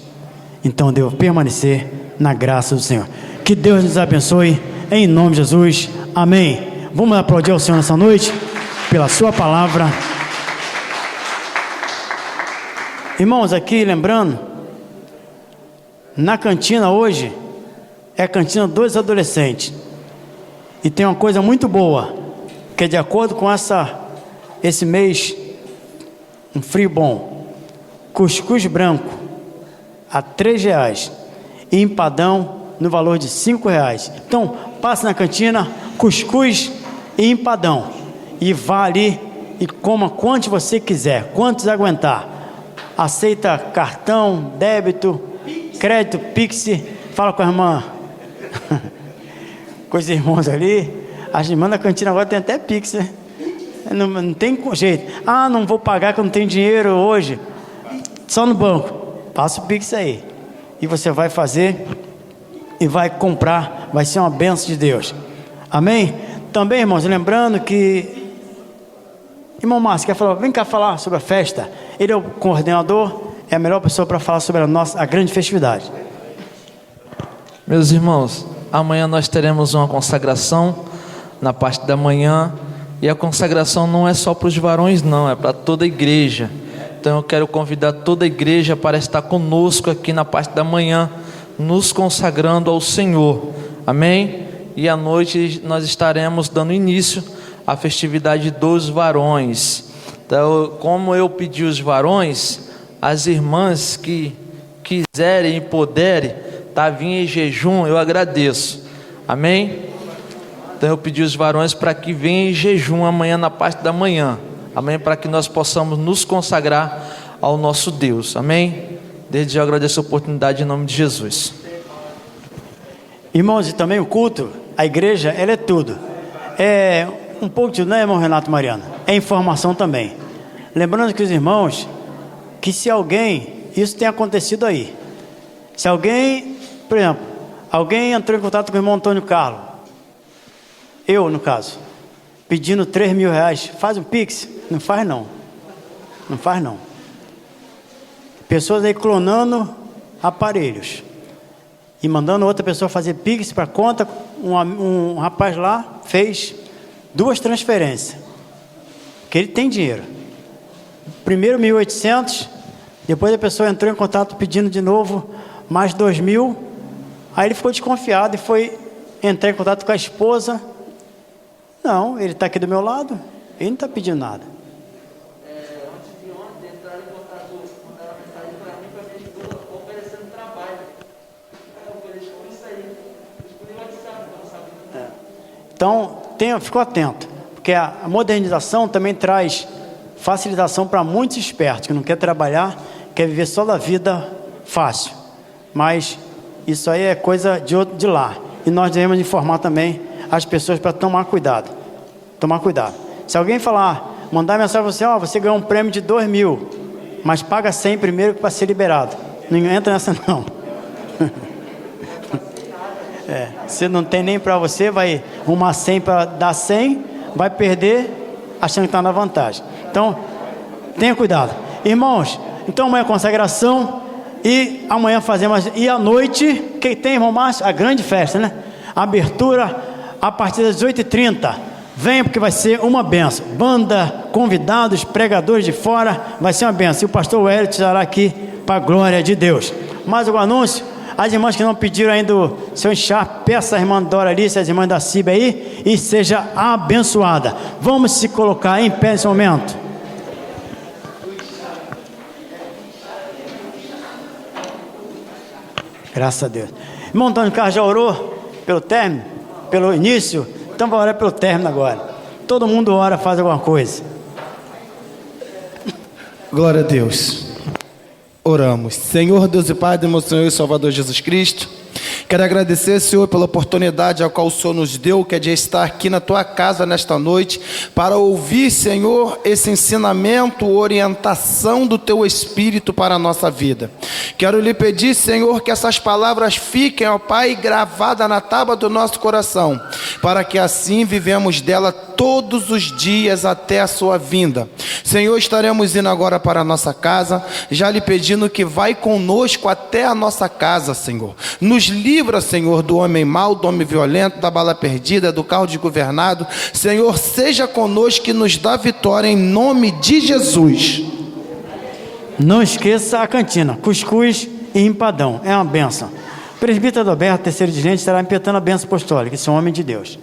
Speaker 5: Então devo permanecer na graça do Senhor. Que Deus nos abençoe em nome de Jesus, amém. Vamos aplaudir ao Senhor nessa noite pela sua palavra. Irmãos, aqui lembrando, na cantina hoje é a cantina dos adolescentes. E tem uma coisa muito boa, que é de acordo com esse mês, um frio bom. Cuscuz branco a R$3 e empadão no valor de R$5. Então, passe na cantina, cuscuz e empadão, e vá ali e coma quantos você quiser, quantos aguentar. Aceita cartão, débito, crédito, Pix. Fala com a irmã, com os irmãos ali. As irmãs da cantina agora tem até Pix, né? Não tem jeito. Ah, não vou pagar que eu não tenho dinheiro hoje. Só no banco. Passa o Pix aí. E você vai fazer e vai comprar. Vai ser uma bênção de Deus. Amém? Também, irmãos, lembrando que irmão Márcio, vem cá falar sobre a festa. Ele é o coordenador, é a melhor pessoa para falar sobre a grande festividade.
Speaker 1: Meus irmãos, amanhã nós teremos uma consagração na parte da manhã. E a consagração não é só para os varões, não, é para toda a igreja. Então eu quero convidar toda a igreja para estar conosco aqui na parte da manhã, nos consagrando ao Senhor. Amém? E à noite nós estaremos dando início à festividade dos varões. Então, como eu pedi os varões, as irmãs que quiserem e puderem vir em jejum, eu agradeço. Amém? Então eu pedi os varões para que venham em jejum amanhã na parte da manhã. Amém? Para que nós possamos nos consagrar ao nosso Deus. Amém? Desde já eu agradeço a oportunidade em nome de Jesus.
Speaker 5: Irmãos, e também o culto, a igreja, ela é tudo. É um pouco de, né, irmão Renato Mariano? É informação também. Lembrando que os irmãos, que se alguém, isso tem acontecido aí. Se alguém, por exemplo, alguém entrou em contato com o irmão Antônio Carlos, eu no caso, pedindo R$3.000, faz um Pix? Não faz não. Não faz não. Pessoas aí clonando aparelhos e mandando outra pessoa fazer Pix para conta. Um rapaz lá fez 2 transferências, que ele tem dinheiro. Primeiro 1.800, depois a pessoa entrou em contato pedindo de novo mais 2.000. Aí ele ficou desconfiado e foi entrar em contato com a esposa. Não, ele está aqui do meu lado, ele não está pedindo nada.
Speaker 1: Antes de ontem, entraram em contato, mandaram mensagem para mim, para minha esposa, oferecendo trabalho. Eu ofereci isso aí. Eu WhatsApp, não sabe.
Speaker 5: Então, ficou atento, porque a modernização também traz facilitação para muitos espertos, que não quer trabalhar, quer viver só da vida fácil. Mas isso aí é coisa de lá. E nós devemos informar também as pessoas para tomar cuidado. Tomar cuidado. Se alguém falar, mandar mensagem para você, você ganhou um prêmio de 2.000, mas paga 100 primeiro para ser liberado. Não entra nessa não. Se não tem nem para você, vai arrumar 100 para dar 100, vai perder achando que está na vantagem. Então, tenha cuidado. Irmãos, então amanhã é consagração e amanhã fazemos, e à noite, quem tem, irmão Márcio? A grande festa, né? Abertura a partir das 8h30. Venha porque vai ser uma benção. Banda, convidados, pregadores de fora, vai ser uma benção. E o pastor Wellington estará aqui para a glória de Deus. Mais algum anúncio? As irmãs que não pediram ainda o seu enxerto, peça a irmã Dora Alice, as irmãs da CIB aí, e seja abençoada. Vamos se colocar em pé nesse momento. Graças a Deus. Irmão Antônio Carlos já orou pelo término, pelo início? Então vai orar pelo término agora. Todo mundo ora, faz alguma coisa.
Speaker 8: Glória a Deus. Oramos. Senhor Deus e Pai do meu Senhor e Salvador Jesus Cristo, quero agradecer, Senhor, pela oportunidade a qual o Senhor nos deu, que é de estar aqui na Tua casa nesta noite, para ouvir, Senhor, esse ensinamento, orientação do Teu Espírito para a nossa vida. Quero lhe pedir, Senhor, que essas palavras fiquem, ó Pai, gravadas na tábua do nosso coração, para que assim vivemos dela todos os dias até a Sua vinda. Senhor, estaremos indo agora para a nossa casa, já lhe pedindo que vai conosco até a nossa casa, Senhor. Nos livra, Senhor, do homem mau, do homem violento, da bala perdida, do carro desgovernado. Senhor, seja conosco e nos dá vitória em nome de Jesus.
Speaker 5: Não esqueça a cantina, cuscuz e empadão, é uma benção. O presbítero Adalberto, terceiro dirigente, estará impetrando a benção apostólica, esse é um homem de Deus.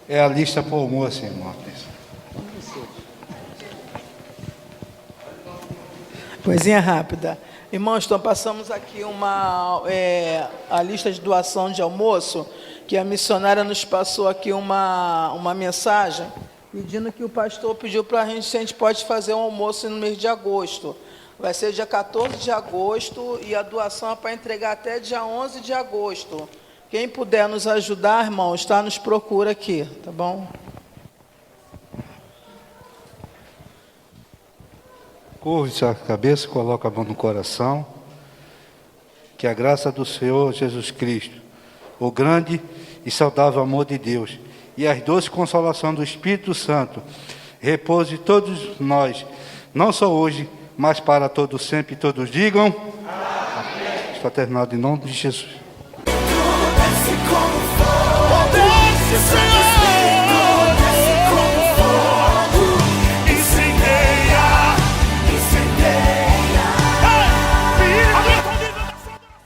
Speaker 3: É a lista para o almoço, irmão.
Speaker 9: Coisinha rápida. Irmãos, então passamos aqui a lista de doação de almoço, que a missionária nos passou aqui uma mensagem, pedindo que o pastor pediu para a gente se a gente pode fazer um almoço no mês de agosto. Vai ser dia 14 de agosto e a doação é para entregar até dia 11 de agosto. Quem puder nos ajudar, irmãos, tá? Nos procura aqui, tá bom?
Speaker 3: Curve a cabeça, coloca a mão no coração. Que a graça do Senhor Jesus Cristo, o grande e saudável amor de Deus e as doces consolações do Espírito Santo repouse todos nós, não só hoje, mas para todos sempre. Todos digam amém. Está terminado em nome de Jesus.
Speaker 10: Desce como fogo, desce, Senhor.